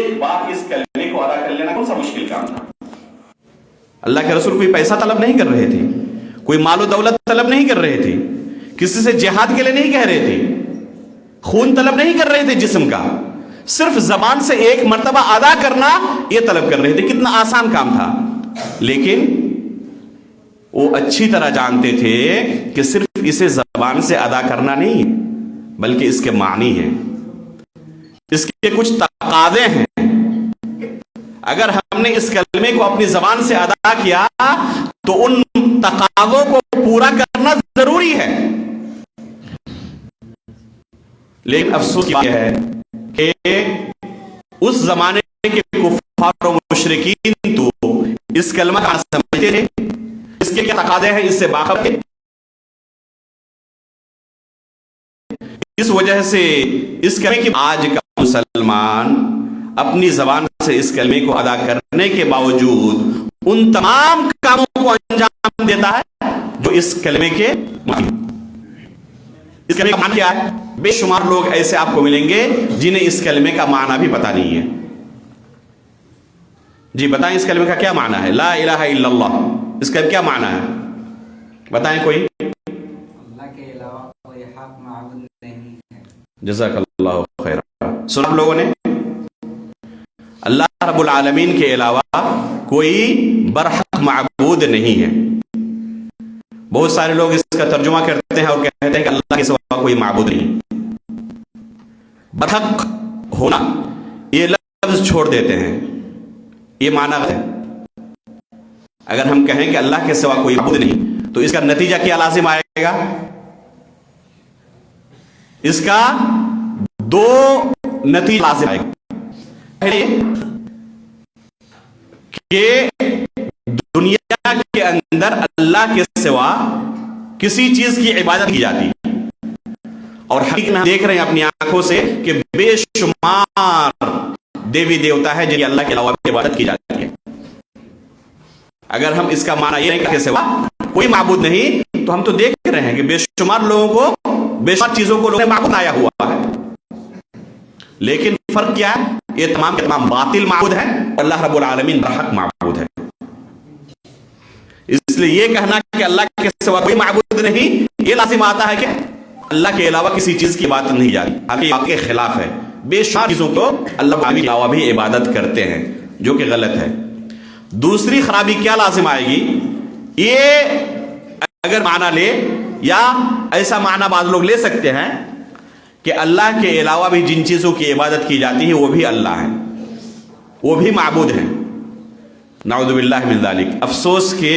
ایک بار اس کلمے کو ادا کر لینا کون سا مشکل کام تھا؟ اللہ کے رسول کوئی پیسہ طلب نہیں کر رہے تھے، کوئی مال و دولت طلب نہیں کر رہے تھے، کسی سے جہاد کے لیے نہیں کہہ رہے تھے، خون طلب نہیں کر رہے تھے جسم کا، صرف زبان سے ایک مرتبہ ادا کرنا یہ طلب کر رہے تھے. کتنا آسان کام تھا. لیکن وہ اچھی طرح جانتے تھے کہ صرف اسے زبان سے ادا کرنا نہیں ہے، بلکہ اس کے معنی ہیں، اس کے کچھ تقاضے ہیں. اگر ہم نے اس کلمے کو اپنی زبان سے ادا کیا تو ان تقاضوں کو پورا کرنا ضروری ہے. لیکن افسوس کی بات یہ ہے کہ اس زمانے کے کفار و مشرکین تو اس کلمہ کا سمجھتے تھے، اس کے کیا تقاضے ہیں اس سے باخبر تھے. اس وجہ سے اس کلمے کی آج کا مسلمان اپنی زبان سے اس کلمے کو ادا کرنے کے باوجود ان تمام کاموں کو انجام دیتا ہے جو اس کلمے کے معنی. اس کلمے کا معنی کیا ہے؟ بے شمار لوگ ایسے آپ کو ملیں گے جنہیں اس کلمے کا معنی بھی پتہ نہیں ہے. جی بتائیں اس کلمے کا کیا معنی ہے؟ لا الہ الا اللہ، اس کا کیا معنی ہے؟ بتائیں کوئی. اللہ کے علاوہ کوئی حق معبود نہیں ہے. جزاک اللہ خیرا. سنا لوگوں نے، اللہ رب العالمین کے علاوہ کوئی برحق معبود نہیں ہے. بہت سارے لوگ اس کا ترجمہ کرتے ہیں اور کہتے ہیں کہ اللہ کے سوا کوئی معبود نہیں. برحق ہونا یہ لفظ چھوڑ دیتے ہیں، یہ معنی ہے. اگر ہم کہیں کہ اللہ کے سوا کوئی معبود نہیں تو اس کا نتیجہ کیا لازم آئے گا؟ اس کا دو نتیجے لازم آئے گا. پہلے کہ دنیا کے اندر اللہ کے سوا کسی چیز کی عبادت کی جاتی، اور حقیقت میں ہم دیکھ رہے ہیں اپنی آنکھوں سے کہ بے شمار دیوی دیوتا ہے جن کی اللہ کے علاوہ عبادت کی جاتی ہے. اگر ہم اس کا معنی یہ نہیں کہ سوا کوئی معبود نہیں تو ہم تو دیکھ رہے ہیں کہ بے شمار لوگوں کو، بے شمار چیزوں کو لوگوں نے معبود بنایا ہوا ہے. لیکن فرق کیا ہے؟ یہ تمام کے تمام باطل معبود ہیں، اللہ رب العالمین برحق معبود ہے. اس لیے یہ کہنا کہ اللہ کے سوا کوئی معبود نہیں، یہ لازم آتا ہے کہ اللہ کے علاوہ کسی چیز کی عبادت نہیں جاتی، حالانکہ آپ کے خلاف ہے. بے شمار چیزوں کو اللہ کے علاوہ بھی عبادت کرتے ہیں، جو کہ غلط ہے. دوسری خرابی کیا لازم آئے گی؟ یہ اگر معنی لے، یا ایسا معنی بعض لوگ لے سکتے ہیں کہ اللہ کے علاوہ بھی جن چیزوں کی عبادت کی جاتی ہے وہ بھی اللہ ہیں، وہ بھی معبود ہیں. نعوذ باللہ من ذالک. افسوس کہ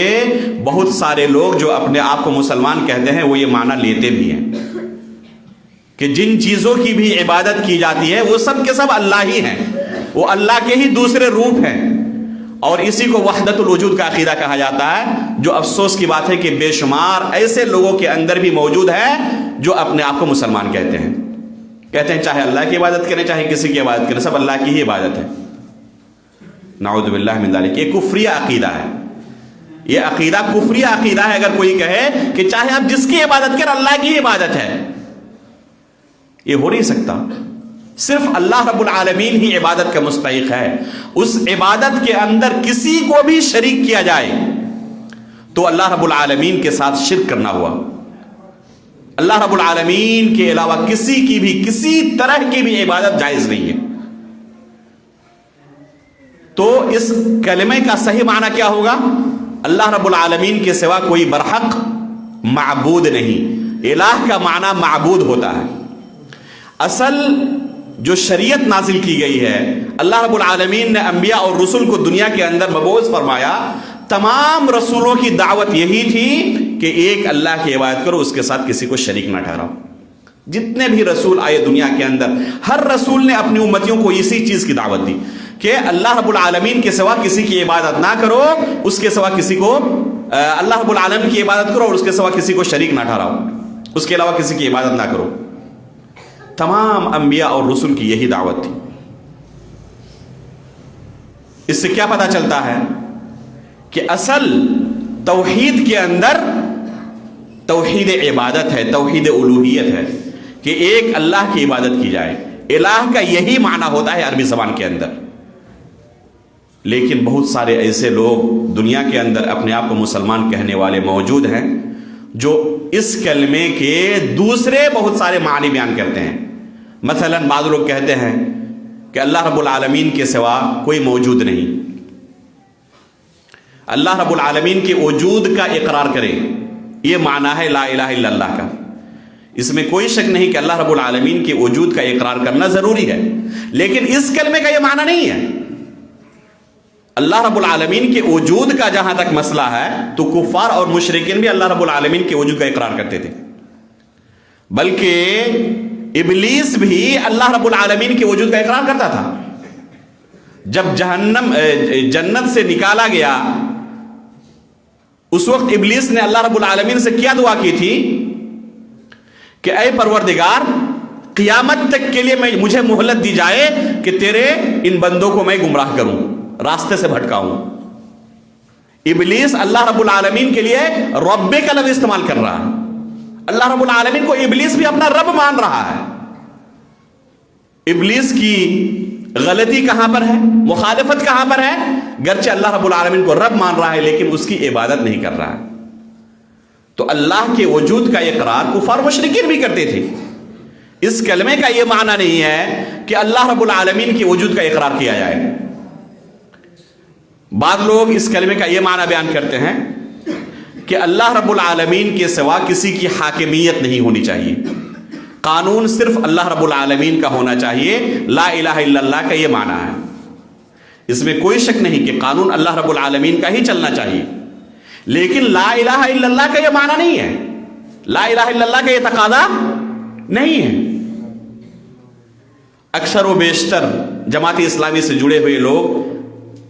بہت سارے لوگ جو اپنے آپ کو مسلمان کہتے ہیں وہ یہ معنی لیتے بھی ہیں کہ جن چیزوں کی بھی عبادت کی جاتی ہے وہ سب کے سب اللہ ہی ہیں، وہ اللہ کے ہی دوسرے روپ ہیں. اور اسی کو وحدت الوجود کا عقیدہ کہا جاتا ہے، جو افسوس کی بات ہے کہ بے شمار ایسے لوگوں کے اندر بھی موجود ہے جو اپنے آپ کو مسلمان کہتے ہیں، کہتے ہیں چاہے اللہ کی عبادت کریں چاہے کسی کی عبادت کریں، سب اللہ کی ہی عبادت ہے. نعوذ باللہ من ذالک. یہ کفریہ عقیدہ ہے، یہ عقیدہ کفریہ عقیدہ ہے. اگر کوئی کہے کہ چاہے آپ جس کی عبادت کریں اللہ کی ہی عبادت ہے، یہ ہو نہیں سکتا. صرف اللہ رب العالمین ہی عبادت کا مستحق ہے. اس عبادت کے اندر کسی کو بھی شریک کیا جائے تو اللہ رب العالمین کے ساتھ شرک کرنا ہوا. اللہ رب العالمین کے علاوہ کسی کی بھی کسی طرح کی بھی عبادت جائز نہیں ہے. تو اس کلمے کا صحیح معنی کیا ہوگا؟ اللہ رب العالمین کے سوا کوئی برحق معبود نہیں. الہ کا معنی معبود ہوتا ہے. اصل جو شریعت نازل کی گئی ہے، اللہ رب العالمین نے انبیاء اور رسول کو دنیا کے اندر مبعوث فرمایا. تمام رسولوں کی دعوت یہی تھی کہ ایک اللہ کی عبادت کرو، اس کے ساتھ کسی کو شریک نہ ٹھہراؤ. جتنے بھی رسول آئے دنیا کے اندر، ہر رسول نے اپنی امتیوں کو اسی چیز کی دعوت دی کہ اللہ رب العالمین کے سوا کسی کی عبادت نہ کرو، اس کے سوا کسی کو اللہ رب العالمین کی عبادت کرو اور اس کے سوا کسی کو شریک نہ ٹھہراؤ، اس کے علاوہ کسی کی عبادت نہ کرو. تمام انبیاء اور رسول کی یہی دعوت تھی. اس سے کیا پتہ چلتا ہے کہ اصل توحید کے اندر توحید عبادت ہے، توحید الوہیت ہے کہ ایک اللہ کی عبادت کی جائے. الہ کا یہی معنی ہوتا ہے عربی زبان کے اندر. لیکن بہت سارے ایسے لوگ دنیا کے اندر اپنے آپ کو مسلمان کہنے والے موجود ہیں جو اس کلمے کے دوسرے بہت سارے معنی بیان کرتے ہیں. مثلا بعض لوگ کہتے ہیں کہ اللہ رب العالمین کے سوا کوئی موجود نہیں. اللہ رب العالمین کے وجود کا اقرار کریں، یہ معنی ہے لا الہ الا اللہ کا. اس میں کوئی شک نہیں کہ اللہ رب العالمین کے وجود کا اقرار کرنا ضروری ہے، لیکن اس کلمے کا یہ معنی نہیں ہے. اللہ رب العالمین کے وجود کا جہاں تک مسئلہ ہے تو کفار اور مشرکین بھی اللہ رب العالمین کے وجود کا اقرار کرتے تھے، بلکہ ابلیس بھی اللہ رب العالمین کے وجود کا اقرار کرتا تھا. جب جنت سے نکالا گیا اس وقت ابلیس نے اللہ رب العالمین سے کیا دعا کی تھی کہ اے پروردگار، قیامت تک کے لیے مجھے مہلت دی جائے کہ تیرے ان بندوں کو میں گمراہ کروں، راستے سے بھٹکاؤں. ابلیس اللہ رب العالمین کے لیے رب کا لفظ استعمال کر رہا ہے. اللہ رب العالمین کو ابلیس بھی اپنا رب مان رہا ہے. ابلیس کی غلطی کہاں پر ہے، مخالفت کہاں پر ہے؟ گرچہ اللہ رب العالمین کو رب مان رہا ہے لیکن اس کی عبادت نہیں کر رہا ہے. تو اللہ کے وجود کا اقرار کفار مشرکین بھی کرتے تھے. اس کلمے کا یہ معنی نہیں ہے کہ اللہ رب العالمین کے وجود کا اقرار کیا جائے. بعض لوگ اس کلمے کا یہ معنی بیان کرتے ہیں کہ اللہ رب العالمین کے سوا کسی کی حاکمیت نہیں ہونی چاہیے، قانون صرف اللہ رب العالمین کا ہونا چاہیے. لا الہ الا اللہ کا یہ معنی ہے. اس میں کوئی شک نہیں کہ قانون اللہ رب العالمین کا ہی چلنا چاہیے، لیکن لا الہ الا اللہ کا یہ معنی نہیں ہے. لا الہ الا اللہ کا یہ تقاضا نہیں ہے. اکثر و بیشتر جماعت اسلامی سے جڑے ہوئے لوگ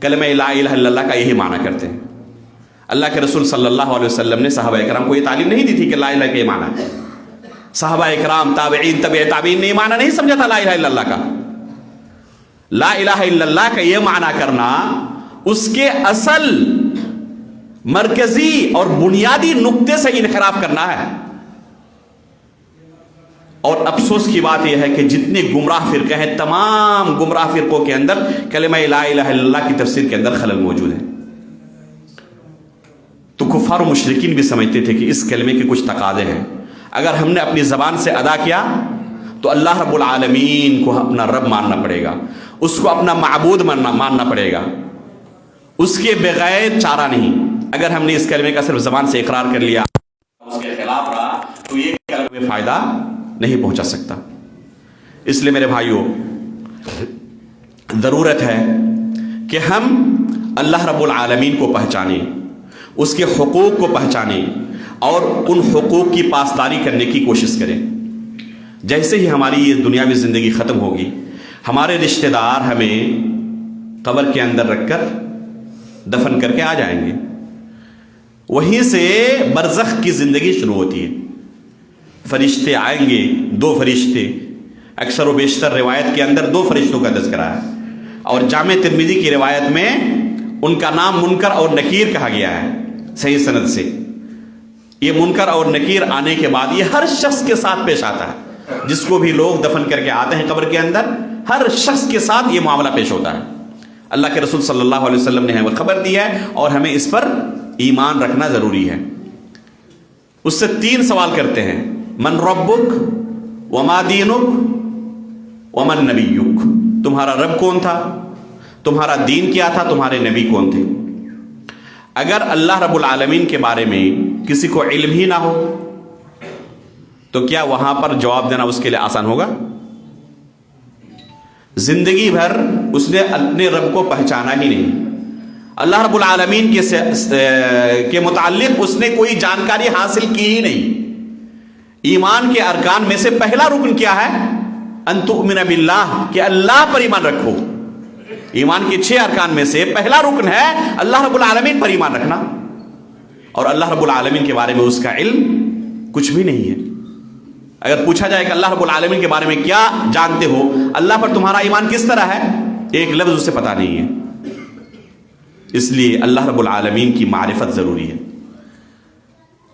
کلمہ لا الہ الا اللہ کا یہی معنی کرتے ہیں. اللہ کے رسول صلی اللہ علیہ وسلم نے صحابہ اکرام کو یہ تعلیم نہیں دی تھی کہ لا الہ کا یہ معنی ہے. صحابہ اکرام، تابعین، تبع تابعین نے یہ معنی نہیں سمجھا تھا لا الہ الا اللہ کا. لا الہ الا اللہ کا یہ معنی کرنا اس کے اصل مرکزی اور بنیادی نقطے سے انحراف کرنا ہے. اور افسوس کی بات یہ ہے کہ جتنے گمراہ فرقے ہیں، تمام گمراہ فرقوں کے اندر کلمہ لا الہ الا اللہ کی تفسیر کے اندر خلل موجود ہے. تو کفار و مشرکین بھی سمجھتے تھے کہ اس کلمے کے کچھ تقاضے ہیں. اگر ہم نے اپنی زبان سے ادا کیا تو اللہ رب العالمین کو اپنا رب ماننا پڑے گا، اس کو اپنا معبود ماننا پڑے گا، اس کے بغیر چارہ نہیں. اگر ہم نے اس کلمے کا صرف زبان سے اقرار کر لیا، اس کے خلاف رہا، تو یہ کلمہ میں فائدہ نہیں پہنچا سکتا. اس لیے میرے بھائیوں، ضرورت ہے کہ ہم اللہ رب العالمین کو پہچانیں، اس کے حقوق کو پہچانیں اور ان حقوق کی پاسداری کرنے کی کوشش کریں. جیسے ہی ہماری یہ دنیاوی زندگی ختم ہوگی، ہمارے رشتہ دار ہمیں قبر کے اندر رکھ کر دفن کر کے آ جائیں گے. وہیں سے برزخ کی زندگی شروع ہوتی ہے. فرشتے آئیں گے، 2 فرشتے. اکثر و بیشتر روایت کے اندر 2 فرشتوں کا تذکرہ ہے، اور جامع ترمذی کی روایت میں ان کا نام منکر اور نکیر کہا گیا ہے صحیح سند سے. یہ منکر اور نکیر آنے کے بعد یہ ہر شخص کے ساتھ پیش آتا ہے. جس کو بھی لوگ دفن کر کے آتے ہیں قبر کے اندر، ہر شخص کے ساتھ یہ معاملہ پیش ہوتا ہے. اللہ کے رسول صلی اللہ علیہ وسلم نے ہمیں خبر دی ہے اور ہمیں اس پر ایمان رکھنا ضروری ہے. اس سے 3 سوال کرتے ہیں: من ربک وما دینک ومن نبیک. تمہارا رب کون تھا، تمہارا دین کیا تھا، تمہارے نبی کون تھے. اگر اللہ رب العالمین کے بارے میں کسی کو علم ہی نہ ہو تو کیا وہاں پر جواب دینا اس کے لیے آسان ہوگا؟ زندگی بھر اس نے اپنے رب کو پہچانا ہی نہیں. اللہ رب العالمین کے متعلق اس نے کوئی جانکاری حاصل کی ہی نہیں. ایمان کے ارکان میں سے پہلا رکن کیا ہے؟ ان تؤمن باللہ، کہ اللہ پر ایمان رکھو. ایمان کے 6 ارکان میں سے پہلا رکن ہے اللہ رب العالمین پر ایمان رکھنا. اور اللہ رب العالمین کے بارے میں اس کا علم کچھ بھی نہیں ہے. اگر پوچھا جائے کہ اللہ رب العالمین کے بارے میں کیا جانتے ہو، اللہ پر تمہارا ایمان کس طرح ہے، ایک لفظ اسے پتا نہیں ہے. اس لیے اللہ رب العالمین کی معرفت ضروری ہے.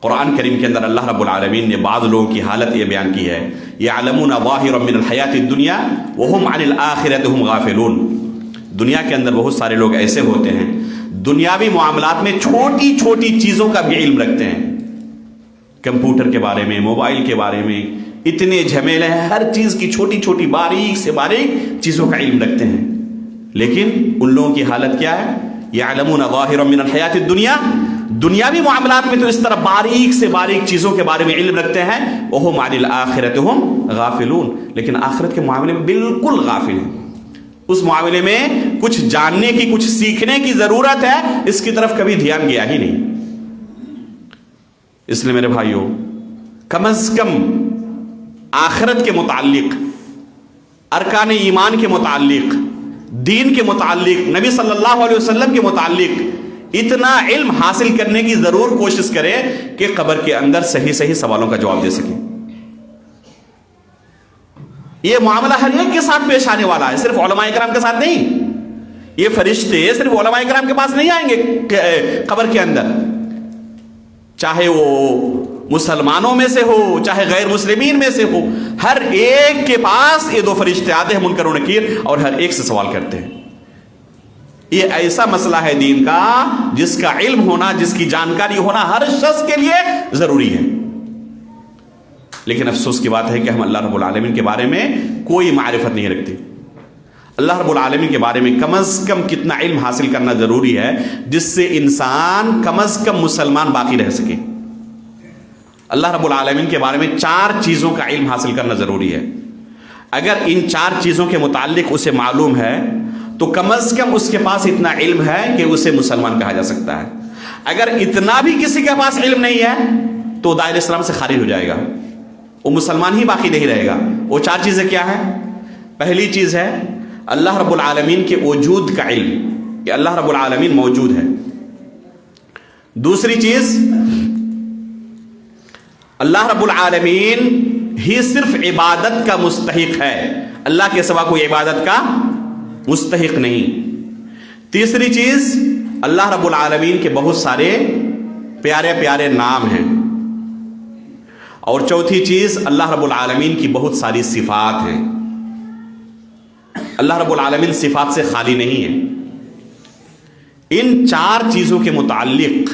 قرآن کریم کے اندر اللہ رب العالمین نے بعض لوگوں کی حالت یہ بیان کی ہے: یعلمون ظاہرا من الحیات الدنیا وهم عن الآخرۃ هم غافلون. دنیا کے اندر بہت سارے لوگ ایسے ہوتے ہیں دنیاوی معاملات میں چھوٹی چھوٹی چیزوں کا بھی علم رکھتے ہیں، کمپیوٹر کے بارے میں، موبائل کے بارے میں، اتنے جھمیلے ہیں، ہر چیز کی چھوٹی چھوٹی باریک سے باریک چیزوں کا علم رکھتے ہیں، لیکن ان لوگوں کی حالت کیا ہے؟ یعلمون ظاہرا من الحیات الدنیا، دنیاوی معاملات میں تو اس طرح باریک سے باریک چیزوں کے بارے میں علم رکھتے ہیں، وہم عن الآخرۃ ہم غافلون، لیکن آخرت کے معاملے میں بالکل غافل ہیں، اس معاملے میں کچھ جاننے کی، کچھ سیکھنے کی ضرورت ہے، اس کی طرف کبھی دھیان گیا ہی نہیں۔ اس لیے میرے بھائیوں، کم از کم آخرت کے متعلق، ارکان ایمان کے متعلق، دین کے متعلق، نبی صلی اللہ علیہ وسلم کے متعلق اتنا علم حاصل کرنے کی ضرور کوشش کرے کہ قبر کے اندر صحیح صحیح سوالوں کا جواب دے سکے۔ یہ معاملہ ہر ایک کے ساتھ پیش آنے والا ہے، صرف علماء کرام کے ساتھ نہیں۔ یہ فرشتے صرف علماء کرام کے پاس نہیں آئیں گے قبر کے اندر، چاہے وہ مسلمانوں میں سے ہو چاہے غیر مسلمین میں سے ہو، ہر ایک کے پاس یہ دو فرشتے آتے ہیں، منکر و نکیر، اور ہر ایک سے سوال کرتے ہیں۔ یہ ایسا مسئلہ ہے دین کا جس کا علم ہونا، جس کی جانکاری ہونا ہر شخص کے لیے ضروری ہے، لیکن افسوس کی بات ہے کہ ہم اللہ رب العالمین کے بارے میں کوئی معرفت نہیں رکھتے۔ اللہ رب العالمین کے بارے میں کم از کم کتنا علم حاصل کرنا ضروری ہے جس سے انسان کم از کم مسلمان باقی رہ سکے۔ اللہ رب العالمین کے بارے میں 4 چیزوں کا علم حاصل کرنا ضروری ہے۔ اگر ان 4 چیزوں کے متعلق اسے معلوم ہے تو کم از کم اس کے پاس اتنا علم ہے کہ اسے مسلمان کہا جا سکتا ہے۔ اگر اتنا بھی کسی کے پاس علم نہیں ہے تو دائرہ اسلام سے خارج ہو جائے گا، وہ مسلمان ہی باقی نہیں رہے گا۔ وہ 4 چیزیں کیا ہیں؟ پہلی چیز ہے اللہ رب العالمین کے وجود کا علم، کہ اللہ رب العالمین موجود ہے۔ دوسری چیز، اللہ رب العالمین ہی صرف عبادت کا مستحق ہے، اللہ کے سوا کوئی عبادت کا مستحق نہیں۔ تیسری چیز، اللہ رب العالمین کے بہت سارے پیارے پیارے نام ہیں۔ اور چوتھی چیز، اللہ رب العالمین کی بہت ساری صفات ہیں۔ اللہ رب العالمین صفات سے خالی نہیں ہے۔ ان 4 چیزوں کے متعلق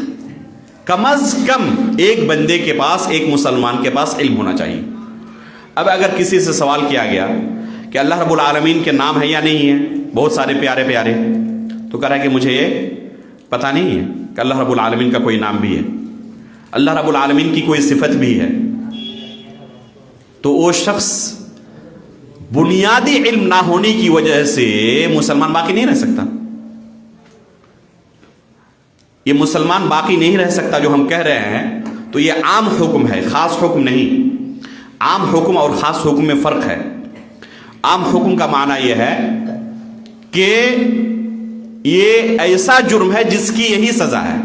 کم از کم ایک بندے کے پاس، ایک مسلمان کے پاس علم ہونا چاہیے۔ اب اگر کسی سے سوال کیا گیا کہ اللہ رب العالمین کے نام ہے یا نہیں ہے، بہت سارے پیارے پیارے، تو کہہ رہا ہے کہ مجھے یہ پتہ نہیں ہے کہ اللہ رب العالمین کا کوئی نام بھی ہے، اللہ رب العالمین کی کوئی صفت بھی ہے، تو وہ شخص بنیادی علم نہ ہونے کی وجہ سے مسلمان باقی نہیں رہ سکتا۔ یہ مسلمان باقی نہیں رہ سکتا جو ہم کہہ رہے ہیں، تو یہ عام حکم ہے، خاص حکم نہیں۔ عام حکم اور خاص حکم میں فرق ہے۔ عام حکم کا معنی یہ ہے کہ یہ ایسا جرم ہے جس کی یہی سزا ہے،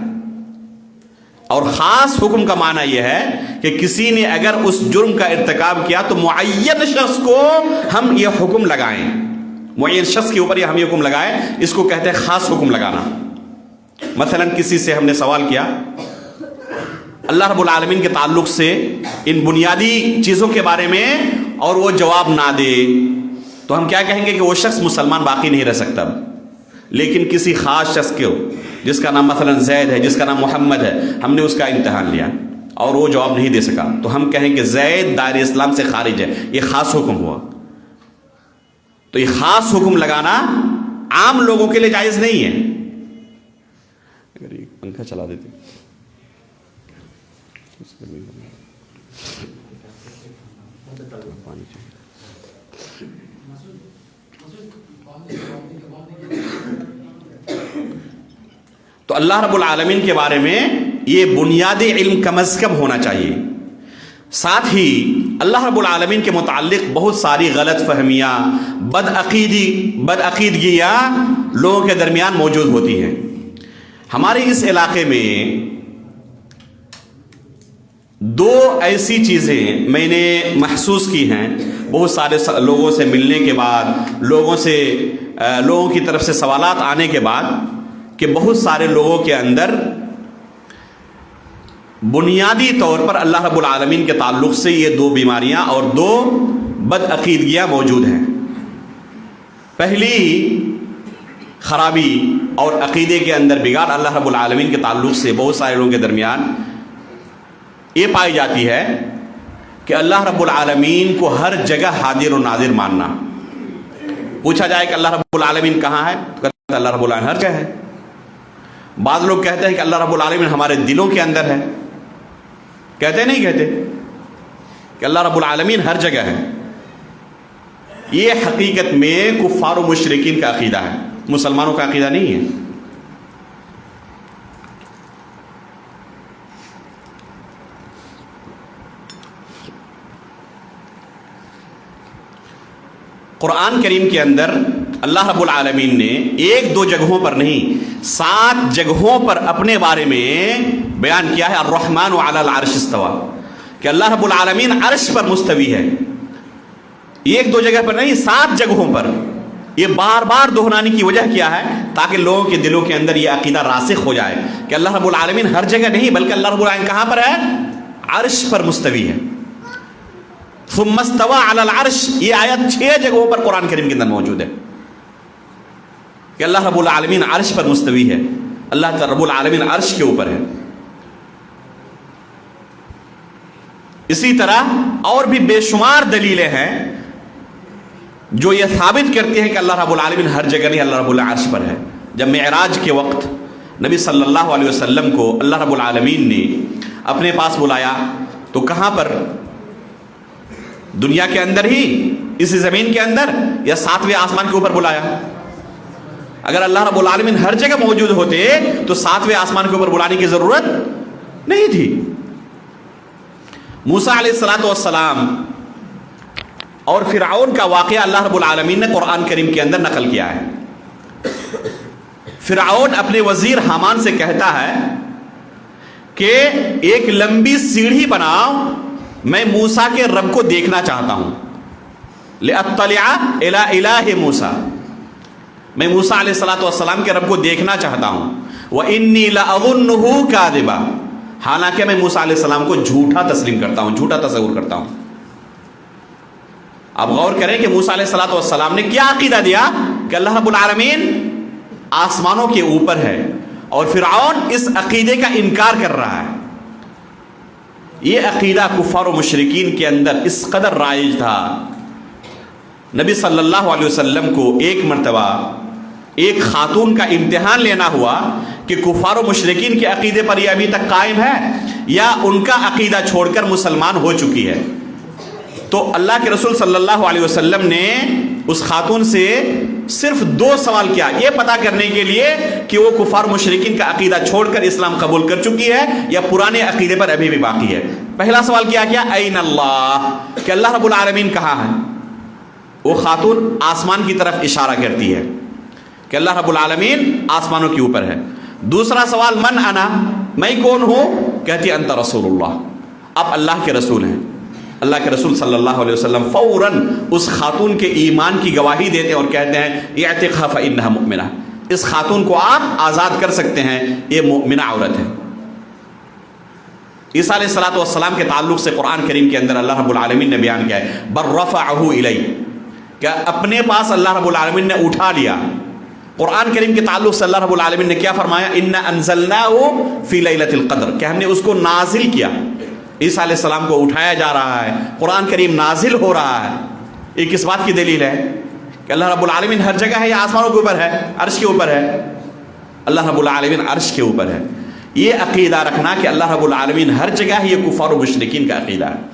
اور خاص حکم کا معنی یہ ہے کہ کسی نے اگر اس جرم کا ارتکاب کیا تو معین شخص کو ہم یہ حکم لگائیں، معین شخص کے اوپر یہ ہم یہ حکم لگائیں، اس کو کہتے ہیں خاص حکم لگانا۔ مثلا کسی سے ہم نے سوال کیا اللہ رب العالمین کے تعلق سے ان بنیادی چیزوں کے بارے میں، اور وہ جواب نہ دے، تو ہم کیا کہیں گے کہ وہ شخص مسلمان باقی نہیں رہ سکتا۔ لیکن کسی خاص شخص کو، جس کا نام مثلا زید ہے، جس کا نام محمد ہے، ہم نے اس کا امتحان لیا اور وہ جواب نہیں دے سکا، تو ہم کہیں کہ زید دائرہ اسلام سے خارج ہے، یہ خاص حکم ہوا۔ تو یہ خاص حکم لگانا عام لوگوں کے لیے جائز نہیں ہے۔ اگر یہ پنکھا چلا دیتے تو اللہ رب العالمین کے بارے میں یہ بنیادی علم کم از کم ہونا چاہیے۔ ساتھ ہی اللہ رب العالمین کے متعلق بہت ساری غلط فہمیاں، بدعقیدگیاں لوگوں کے درمیان موجود ہوتی ہیں۔ ہمارے اس علاقے میں 2 ایسی چیزیں میں نے محسوس کی ہیں بہت سارے لوگوں سے ملنے کے بعد، لوگوں کی طرف سے سوالات آنے کے بعد، کہ بہت سارے لوگوں کے اندر بنیادی طور پر اللہ رب العالمین کے تعلق سے یہ 2 بیماریاں اور 2 بدعقیدگیاں موجود ہیں۔ پہلی، خرابی اور عقیدے کے اندر بگاڑ اللہ رب العالمین کے تعلق سے بہت سارے لوگوں کے درمیان یہ پائی جاتی ہے کہ اللہ رب العالمین کو ہر جگہ حاضر و ناظر ماننا. پوچھا جائے کہ اللہ رب العالمین کہاں ہے تو کہتے ہیں اللہ رب العالمین ہر جگہ ہے. بعض لوگ کہتے ہیں کہ اللہ رب العالمین ہمارے دلوں کے اندر ہے. کہتے نہیں کہتے کہ اللہ رب العالمین ہر جگہ ہے. یہ حقیقت میں کفار و مشرکین کا عقیدہ ہے، مسلمانوں کا عقیدہ نہیں ہے. قرآن کریم کے اندر اللہ رب العالمین نے ایک دو جگہوں پر نہیں 7 جگہوں پر اپنے بارے میں بیان کیا ہے الرحمن علی العرش استوى، کہ اللہ رب العالمین عرش پر مستوی ہے. ایک دو جگہ پر نہیں 7 جگہوں پر. یہ بار بار دہرانے کی وجہ کیا ہے؟ تاکہ لوگوں کے دلوں کے اندر یہ عقیدہ راسخ ہو جائے کہ اللہ رب العالمین ہر جگہ نہیں بلکہ اللہ رب العالمین کہاں پر ہے؟ عرش پر مستوی ہے. ثم استوى علی العرش، یہ آیت 6 جگہوں پر قرآن کریم کے اندر موجود ہے کہ اللہ رب العالمین عرش پر مستوی ہے. اللہ رب العالمین عرش کے اوپر ہے. اسی طرح اور بھی بے شمار دلیلیں ہیں جو یہ ثابت کرتی ہیں کہ اللہ رب العالمین ہر جگہ نہیں، اللہ رب العالمین عرش پر ہے. جب معراج کے وقت نبی صلی اللہ علیہ وسلم کو اللہ رب العالمین نے اپنے پاس بلایا تو کہاں پر؟ دنیا کے اندر ہی، اس زمین کے اندر، یا 7ویں آسمان کے اوپر بلایا؟ اگر اللہ رب العالمین ہر جگہ موجود ہوتے تو 7ویں آسمان کے اوپر بلانے کی ضرورت نہیں تھی. موسیٰ علیہ السلام اور فرعون کا واقعہ اللہ رب العالمین نے قرآن کریم کے اندر نقل کیا ہے. فرعون اپنے وزیر حامان سے کہتا ہے کہ ایک لمبی سیڑھی بناؤ، میں موسیٰ کے رب کو دیکھنا چاہتا ہوں. لأطلع إلى إله موسیٰ، میں موسیٰ علیہ السلام کے رب کو دیکھنا چاہتا ہوں. وإني لأظنه كاذبا، حالانکہ میں موسیٰ علیہ السلام کو جھوٹا تسلیم کرتا ہوں، جھوٹا تصور کرتا ہوں. اب غور کریں کہ موسیٰ علیہ السلام نے کیا عقیدہ دیا کہ اللہ رب العالمین آسمانوں کے اوپر ہے، اور فرعون اس عقیدے کا انکار کر رہا ہے. یہ عقیدہ کفار و مشرکین کے اندر اس قدر رائج تھا. نبی صلی اللہ علیہ وسلم کو ایک مرتبہ ایک خاتون کا امتحان لینا ہوا کہ کفار و مشرکین کے عقیدے پر یہ ابھی تک قائم ہے یا ان کا عقیدہ چھوڑ کر مسلمان ہو چکی ہے. تو اللہ کے رسول صلی اللہ علیہ وسلم نے اس خاتون سے صرف 2 سوال کیا یہ پتا کرنے کے لیے کہ وہ کفار مشرکین کا عقیدہ چھوڑ کر اسلام قبول کر چکی ہے یا پرانے عقیدے پر ابھی بھی باقی ہے. پہلا سوال کیا این اللہ، کہ اللہ رب العالمین کہاں ہے؟ وہ خاتون آسمان کی طرف اشارہ کرتی ہے کہ اللہ رب العالمین آسمانوں کے اوپر ہے. دوسرا سوال من انا، میں کون ہوں؟ کہتی انت رسول اللہ، آپ اللہ کے رسول ہیں. اللہ کے رسول صلی اللہ علیہ وسلم فوراً اس خاتون کے ایمان کی گواہی دیتے ہیں اور کہتے ہیں اعتقها فإنها مؤمنہ، اس خاتون کو آپ آزاد کر سکتے ہیں، یہ مؤمنہ عورت ہے. عیسیٰ علیہ السلام کے تعلق سے قرآن کریم کے اندر اللہ رب العالمین نے بیان کیا ہے بل رفعہ الی، کہ اپنے پاس اللہ رب العالمین نے اٹھا لیا. قرآن کریم کے تعلق سے اللہ رب العالمین نے کیا فرمایا؟ انا انزلناہ فی لیلۃ القدر، کہ ہم نے اس کو نازل کیا. عیسیٰ علیہ السلام کو اٹھایا جا رہا ہے، قرآن کریم نازل ہو رہا ہے. یہ کس بات کی دلیل ہے؟ کہ اللہ رب العالمین ہر جگہ ہے یا آسمانوں کے اوپر ہے؟ عرش کے اوپر ہے. اللہ رب العالمین عرش کے اوپر ہے. یہ عقیدہ رکھنا کہ اللہ رب العالمین ہر جگہ ہے، یہ کفار و مشرکین کا عقیدہ ہے.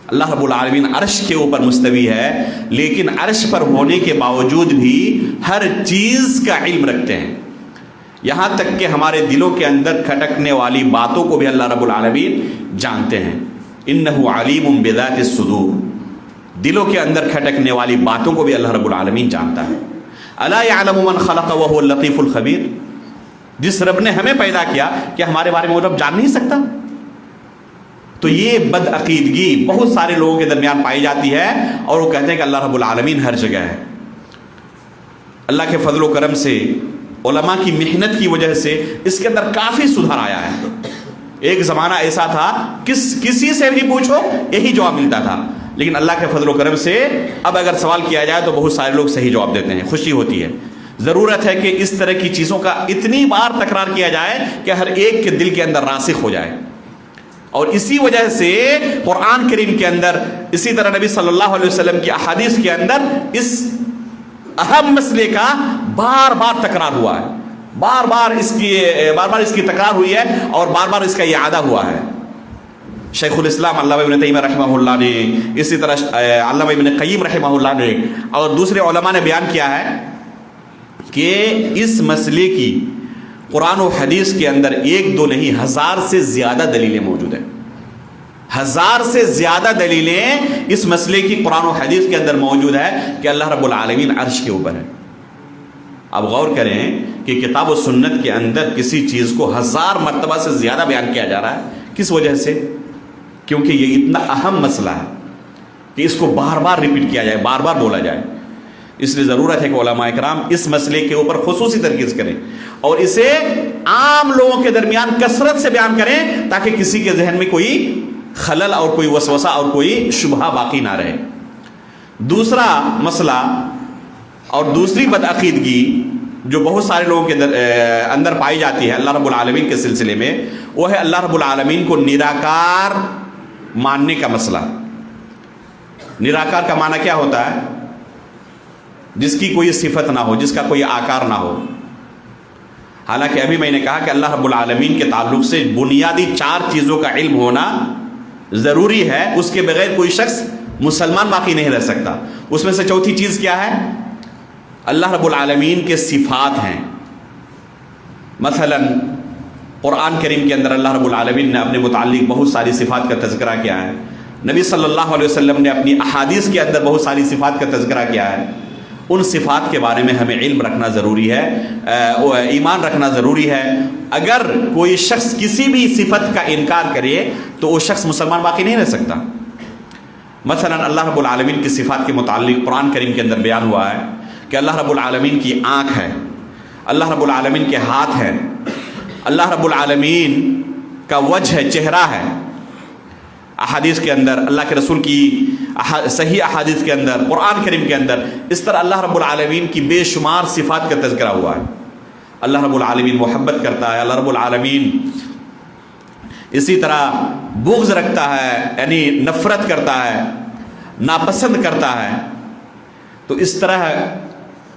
اللہ رب العالمین عرش کے اوپر مستوی ہے، لیکن عرش پر ہونے کے باوجود بھی ہر چیز کا علم رکھتے ہیں. یہاں تک کہ ہمارے دلوں کے اندر کھٹکنے والی باتوں کو بھی اللہ رب العالمین جانتے ہیں. انہ علیم بذات الصدور، دلوں کے اندر کھٹکنے والی باتوں کو بھی اللہ رب العالمین جانتا ہے. الا یعلم من خلق وهو اللطیف الخبیر، جس رب نے ہمیں پیدا کیا کہ ہمارے بارے میں وہ رب جان نہیں سکتا؟ تو یہ بد عقیدگی بہت سارے لوگوں کے درمیان پائی جاتی ہے اور وہ کہتے ہیں کہ اللہ رب العالمین ہر جگہ ہے. اللہ کے فضل و کرم سے، علماء کی محنت کی وجہ سے اس کے اندر کافی سدھار آیا ہے. ایک زمانہ ایسا تھا کسی سے بھی پوچھو یہی جواب ملتا تھا، لیکن اللہ کے فضل و کرم سے اب اگر سوال کیا جائے تو بہت سارے لوگ صحیح جواب دیتے ہیں، خوشی ہوتی ہے. ضرورت ہے کہ اس طرح کی چیزوں کا اتنی بار تکرار کیا جائے کہ ہر ایک کے دل کے اندر راسخ ہو جائے. اور اسی وجہ سے قرآن کریم کے اندر، اسی طرح نبی صلی اللہ علیہ وسلم کی احادیث کے اندر اس اہم مسئلے کا بار بار تکرار ہوا ہے، بار بار اس کی تکرار ہوئی ہے اور بار بار اس کا اعادہ ہوا ہے. شیخ الاسلام علامہ ابن تیمیہ رحمہ اللہ نے، اسی طرح علامہ ابن قیم رحمہ اللہ نے اور دوسرے علماء نے بیان کیا ہے کہ اس مسئلے کی قرآن و حدیث کے اندر ایک دو نہیں، 1000 سے زیادہ دلیلیں موجود ہیں. 1000 سے زیادہ دلیلیں اس مسئلے کی قرآن و حدیث کے اندر موجود ہے کہ اللہ رب العالمین عرش کے اوپر ہے. اب غور کریں کہ کتاب و سنت کے اندر کسی چیز کو 1000 مرتبہ سے زیادہ بیان کیا جا رہا ہے. کس وجہ سے؟ کیونکہ یہ اتنا اہم مسئلہ ہے کہ اس کو بار بار ریپیٹ کیا جائے، بار بار بولا جائے. اس لیے ضرورت ہے کہ علماء اکرام اس مسئلے کے اوپر خصوصی ترکیز کریں اور اسے عام لوگوں کے درمیان کثرت سے بیان کریں تاکہ کسی کے ذہن میں کوئی خلل اور کوئی وسوسہ اور کوئی شبہہ باقی نہ رہے. دوسرا مسئلہ اور دوسری بدعقیدگی جو بہت سارے لوگوں کے اندر پائی جاتی ہے اللہ رب العالمین کے سلسلے میں، وہ ہے اللہ رب العالمین کو نراکار ماننے کا مسئلہ. نراکار کا معنی کیا ہوتا ہے؟ جس کی کوئی صفت نہ ہو، جس کا کوئی آکار نہ ہو. حالانکہ ابھی میں نے کہا کہ اللہ رب العالمین کے تعلق سے بنیادی 4 چیزوں کا علم ہونا ضروری ہے، اس کے بغیر کوئی شخص مسلمان باقی نہیں رہ سکتا. اس میں سے چوتھی چیز کیا ہے؟ اللہ رب العالمین کے صفات ہیں. مثلا قرآن کریم کے اندر اللہ رب العالمین نے اپنے متعلق بہت ساری صفات کا تذکرہ کیا ہے. نبی صلی اللہ علیہ وسلم نے اپنی احادیث کے اندر بہت ساری صفات کا تذکرہ کیا ہے. ان صفات کے بارے میں ہمیں علم رکھنا ضروری ہے، ایمان رکھنا ضروری ہے. اگر کوئی شخص کسی بھی صفت کا انکار کرے تو وہ شخص مسلمان باقی نہیں رہ سکتا. مثلا اللہ رب العالمین کی صفات کے متعلق قرآن کریم کے اندر بیان ہوا ہے کہ اللہ رب العالمین کی آنکھ ہے، اللہ رب العالمین کے ہاتھ ہے، اللہ رب العالمین کا وجہ ہے، چہرہ ہے. احادیث کے اندر، اللہ کے رسول کی صحیح احادیث کے اندر، قرآن کریم کے اندر اس طرح اللہ رب العالمین کی بے شمار صفات کا تذکرہ ہوا ہے. اللہ رب العالمین محبت کرتا ہے، اللہ رب العالمین اسی طرح بغض رکھتا ہے، یعنی نفرت کرتا ہے، ناپسند کرتا ہے. تو اس طرح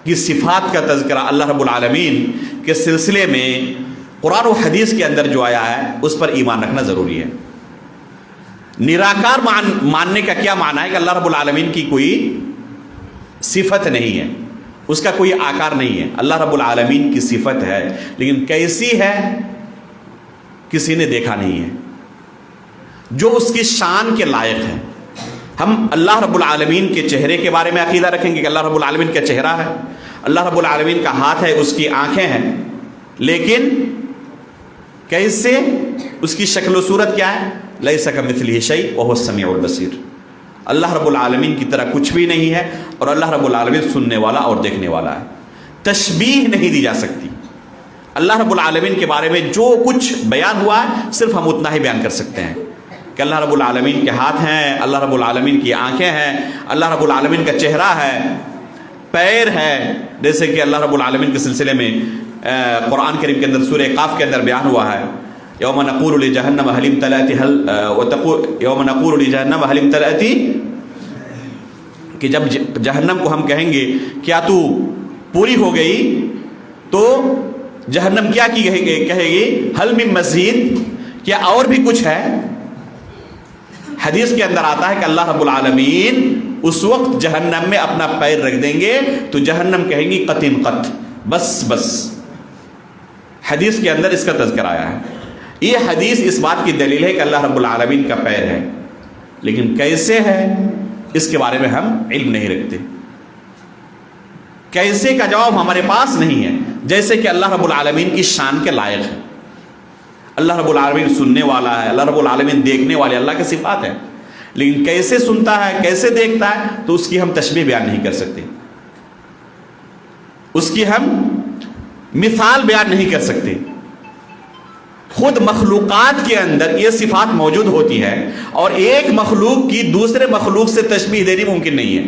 کی صفات کا تذکرہ اللہ رب العالمین کے سلسلے میں قرآن و حدیث کے اندر جو آیا ہے اس پر ایمان رکھنا ضروری ہے. نراکار ماننے کا کیا معنی ہے؟ کہ اللہ رب العالمین کی کوئی صفت نہیں ہے، اس کا کوئی آکار نہیں ہے. اللہ رب العالمین کی صفت ہے لیکن کیسی ہے کسی نے دیکھا نہیں ہے، جو اس کی شان کے لائق ہے. ہم اللہ رب العالمین کے چہرے کے بارے میں عقیدہ رکھیں گے کہ اللہ رب العالمین کا چہرہ ہے، اللہ رب العالمین کا ہاتھ ہے، اس کی آنکھیں ہیں، لیکن کیسے، اس کی شکل و صورت کیا ہے؟ لیس کمثلہ شیء وہو السمیع البصیر. اللہ رب العالمین کی طرح کچھ بھی نہیں ہے اور اللہ رب العالمین سننے والا اور دیکھنے والا ہے. تشبیہ نہیں دی جا سکتی. اللہ رب العالمین کے بارے میں جو کچھ بیان ہوا ہے صرف ہم اتنا ہی بیان کر سکتے ہیں کہ اللہ رب العالمین کے ہاتھ ہیں، اللہ رب العالمین کی آنکھیں ہیں، اللہ رب العالمین کا چہرہ ہے، پیر ہے. جیسے کہ اللہ رب العالمین کے سلسلے میں قرآن کریم کے اندر سورہ قاف کے اندر بیان ہوا ہے، یوم نقول لجہنم هل امتلأت یوم نقول لجہنم هل امتلأت، کہ جب جہنم کو ہم کہیں گے کیا تو پوری ہو گئی، تو جہنم کیا کہے گی؟ حل من مزید، کیا اور بھی کچھ ہے؟ حدیث کے اندر آتا ہے کہ اللہ رب العالمین اس وقت جہنم میں اپنا پیر رکھ دیں گے تو جہنم کہیں گی قطن قط، بس بس. حدیث کے اندر اس کا تذکر آیا ہے. یہ حدیث اس بات کی دلیل ہے کہ اللہ رب العالمین کا پیر ہے، لیکن کیسے ہے اس کے بارے میں ہم علم نہیں رکھتے. کیسے کا جواب ہمارے پاس نہیں ہے. جیسے کہ اللہ رب العالمین کی شان کے لائق ہے، اللہ رب العالمین سننے والا ہے، اللہ رب العالمین دیکھنے والے، اللہ کے صفات ہے، لیکن کیسے سنتا ہے، کیسے دیکھتا ہے، تو اس کی ہم تشبیہ بیان نہیں کر سکتے، اس کی ہم مثال بیان نہیں کر سکتے. خود مخلوقات کے اندر یہ صفات موجود ہوتی ہے اور ایک مخلوق کی دوسرے مخلوق سے تشبیہ دینی ممکن نہیں ہے.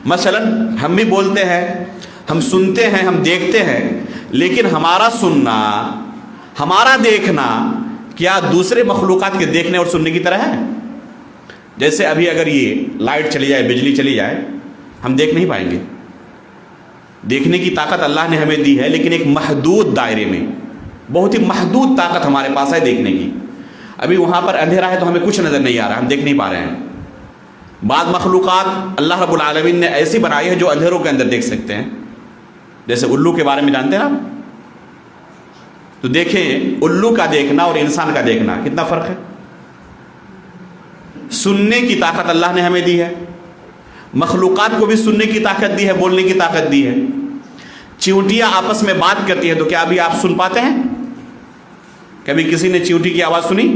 مثلا ہم بھی بولتے ہیں ہم سنتے ہیں، ہم دیکھتے ہیں، لیکن ہمارا سننا، ہمارا دیکھنا کیا دوسرے مخلوقات کے دیکھنے اور سننے کی طرح ہے؟ جیسے ابھی اگر یہ لائٹ چلی جائے، بجلی چلی جائے، ہم دیکھ نہیں پائیں گے۔ دیکھنے کی طاقت اللہ نے ہمیں دی ہے، لیکن ایک محدود دائرے میں، بہت ہی محدود طاقت ہمارے پاس ہے دیکھنے کی۔ ابھی وہاں پر اندھیرا ہے تو ہمیں کچھ نظر نہیں آ رہا، ہم دیکھ نہیں پا رہے ہیں۔ بعض مخلوقات اللہ رب العالمین نے ایسی بنائی ہے جو اندھیروں کے اندر دیکھ سکتے ہیں، جیسے الو کے بارے میں جانتے ہیں نا؟ تو دیکھیں الو کا دیکھنا اور انسان کا دیکھنا کتنا فرق ہے۔ سننے کی طاقت اللہ نے ہمیں دی ہے، مخلوقات کو بھی سننے کی طاقت دی ہے، بولنے کی طاقت دی ہے۔ چیونٹیاں آپس میں بات کرتی ہیں تو کیا ابھی آپ سن پاتے ہیں؟ کبھی کسی نے چیونٹی کی آواز سنی؟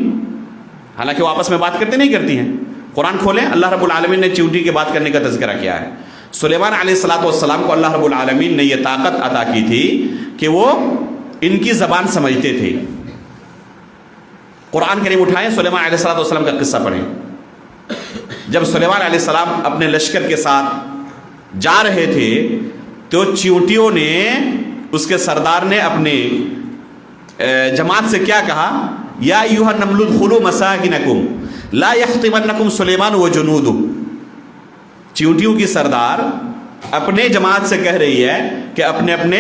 حالانکہ وہ آپس میں بات کرتے نہیں کرتی ہیں۔ قرآن کھولیں، اللہ رب العالمین نے چیونٹی کے بات کرنے کا تذکرہ کیا ہے۔ سلیمان علیہ السلام کو اللہ رب العالمین نے یہ طاقت عطا کی تھی کہ وہ ان کی زبان سمجھتے تھے۔ قرآن کریم اٹھائیں، سلیمان علیہ السلام کا قصہ پڑھیں۔ جب سلیمان علیہ السلام اپنے لشکر کے ساتھ جا رہے تھے تو چیونٹیوں نے، اس کے سردار نے اپنے جماعت سے کیا کہا؟ یا ایھا النمل ادخلوا مساکنکم لا یخطفنکم سلیمان وجنودہ۔ چیونٹیوں کی سردار اپنے جماعت سے کہہ رہی ہے کہ اپنے اپنے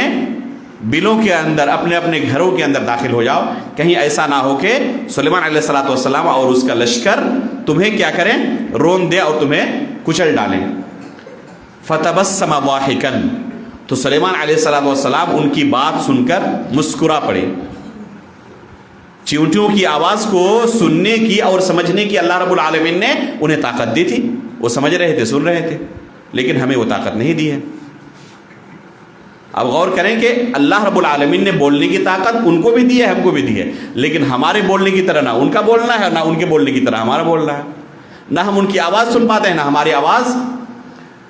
بلوں کے اندر، اپنے اپنے گھروں کے اندر داخل ہو جاؤ، کہیں ایسا نہ ہو کہ سلیمان علیہ السلام اور اس کا لشکر تمہیں کیا کریں؟ رون دے اور تمہیں کچل ڈالیں۔ فتبسم ضاحکا، تو سلیمان علیہ السلام ان کی بات سن کر مسکرا پڑے۔ چیونٹیوں کی آواز کو سننے کی اور سمجھنے کی اللہ رب العالمین نے انہیں طاقت دی تھی، وہ سمجھ رہے تھے، سن رہے تھے، لیکن ہمیں وہ طاقت نہیں دی ہے۔ اب غور کریں کہ اللہ رب العالمین نے بولنے کی طاقت ان کو بھی دی ہے، ہم کو بھی دی ہے، لیکن ہمارے بولنے کی طرح نہ ان کا بولنا ہے، نہ ان کے بولنے کی طرح ہمارا بولنا ہے۔ نہ ہم ان کی آواز سن پاتے ہیں، نہ ہماری آواز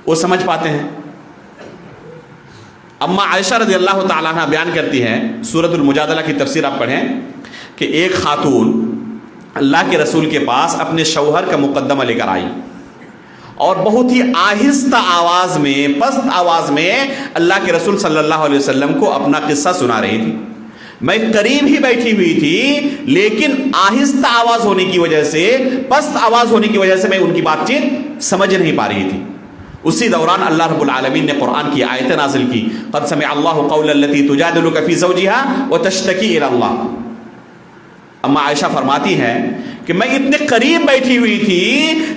وہ سمجھ پاتے ہیں۔ اما عائشہ رضی اللہ تعالیٰ عنہ بیان کرتی ہیں، سورۃ المجادلہ کی تفسیر آپ پڑھیں، کہ ایک خاتون اللہ کے رسول کے پاس اپنے شوہر کا مقدمہ لے کر آئی اور بہت ہی آہستہ آواز میں، پست آواز میں اللہ کے رسول صلی اللہ علیہ وسلم کو اپنا قصہ سنا رہی تھی۔ میں قریب ہی بیٹھی ہوئی تھی، لیکن آہستہ آواز ہونے کی وجہ سے، پست آواز ہونے کی وجہ سے میں ان کی بات چیت سمجھ نہیں پا رہی تھی۔ اسی دوران اللہ رب العالمین نے قرآن کی آیتیں نازل کی، قد سمع اللہ قول التی تجادلک فی زوجها وتشتکی الی اللہ۔ اما عائشہ فرماتی ہیں کہ میں اتنے قریب بیٹھی ہوئی تھی،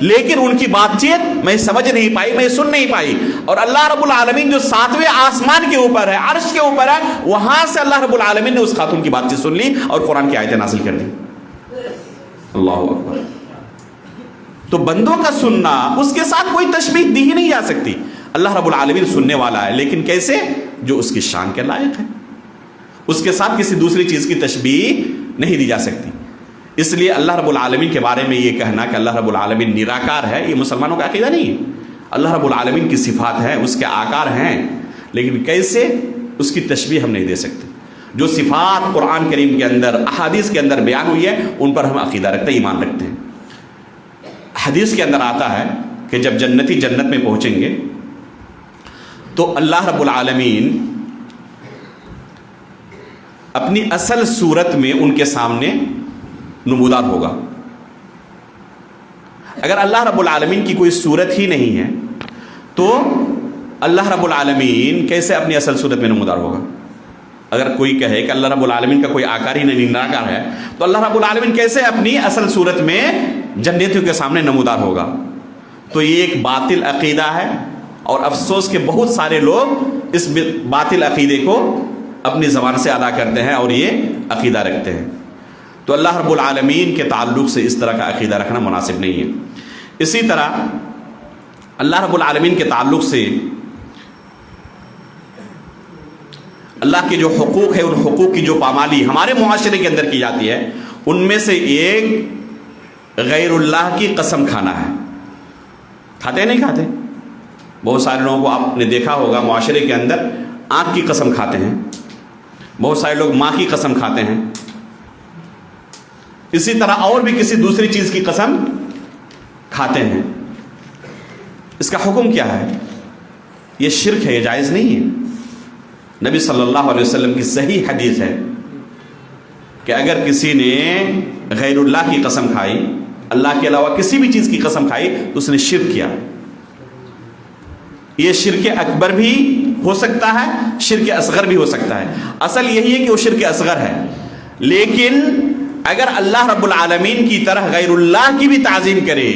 لیکن ان کی بات چیت میں سمجھ نہیں پائی، میں سن نہیں پائی، اور اللہ رب العالمین جو 7ویں آسمان کے اوپر ہے، عرش کے اوپر ہے، وہاں سے اللہ رب العالمین نے اس خاتون کی بات چیت سن لی اور قرآن کی آیتیں نازل کر دی۔ اللہ اکبر۔ تو بندوں کا سننا، اس کے ساتھ کوئی تشبیہ دی ہی نہیں جا سکتی۔ اللہ رب العالمین سننے والا ہے، لیکن کیسے؟ جو اس کی شان کے لائق ہے، اس کے ساتھ کسی دوسری چیز کی تشبیہ نہیں دی جا سکتی۔ اس لیے اللہ رب العالمین کے بارے میں یہ کہنا کہ اللہ رب العالمین نراکار ہے، یہ مسلمانوں کا عقیدہ نہیں ہے۔ اللہ رب العالمین کی صفات ہیں، اس کے آکار ہیں، لیکن کیسے اس کی تشبیہ ہم نہیں دے سکتے۔ جو صفات قرآن کریم کے اندر، احادیث کے اندر بیان ہوئی ہے، ان پر ہم عقیدہ رکھتے ہیں، ایمان رکھتے ہیں۔ حدیث کے اندر آتا ہے کہ جب جنتی جنت میں پہنچیں گے تو اللہ رب العالمین اپنی اصل صورت میں ان کے سامنے نمودار ہوگا۔ اگر اللہ رب العالمین کی کوئی صورت ہی نہیں ہے تو اللہ رب العالمین کیسے اپنی اصل صورت میں نمودار ہوگا؟ اگر کوئی کہے کہ اللہ رب العالمین کا کوئی آکار ہی نہیں، نراکار ہے، تو اللہ رب العالمین کیسے اپنی اصل صورت میں جنتیوں کے سامنے نمودار ہوگا؟ تو یہ ایک باطل عقیدہ ہے، اور افسوس کہ بہت سارے لوگ اس باطل عقیدے کو اپنی زبان سے ادا کرتے ہیں اور یہ عقیدہ رکھتے ہیں۔ تو اللہ رب العالمین کے تعلق سے اس طرح کا عقیدہ رکھنا مناسب نہیں ہے۔ اسی طرح اللہ رب العالمین کے تعلق سے اللہ کے جو حقوق ہیں، ان حقوق کی جو پامالی ہمارے معاشرے کے اندر کی جاتی ہے، ان میں سے ایک غیر اللہ کی قسم کھانا ہے۔ کھاتے نہیں کھاتے؟ بہت سارے لوگوں کو آپ نے دیکھا ہوگا معاشرے کے اندر آنکھ کی قسم کھاتے ہیں، بہت سارے لوگ ماں کی قسم کھاتے ہیں، اسی طرح اور بھی کسی دوسری چیز کی قسم کھاتے ہیں۔ اس کا حکم کیا ہے؟ یہ شرک ہے، یہ جائز نہیں ہے۔ نبی صلی اللہ علیہ وسلم کی صحیح حدیث ہے کہ اگر کسی نے غیر اللہ کی قسم کھائی، اللہ کے علاوہ کسی بھی چیز کی قسم کھائی، تو اس نے شرک کیا۔ یہ شرک اکبر بھی ہو سکتا ہے، شرک اصغر بھی ہو سکتا ہے۔ اصل یہی ہے کہ وہ شرک اصغر ہے، لیکن اگر اللہ رب العالمین کی طرح غیر اللہ کی بھی تعظیم کرے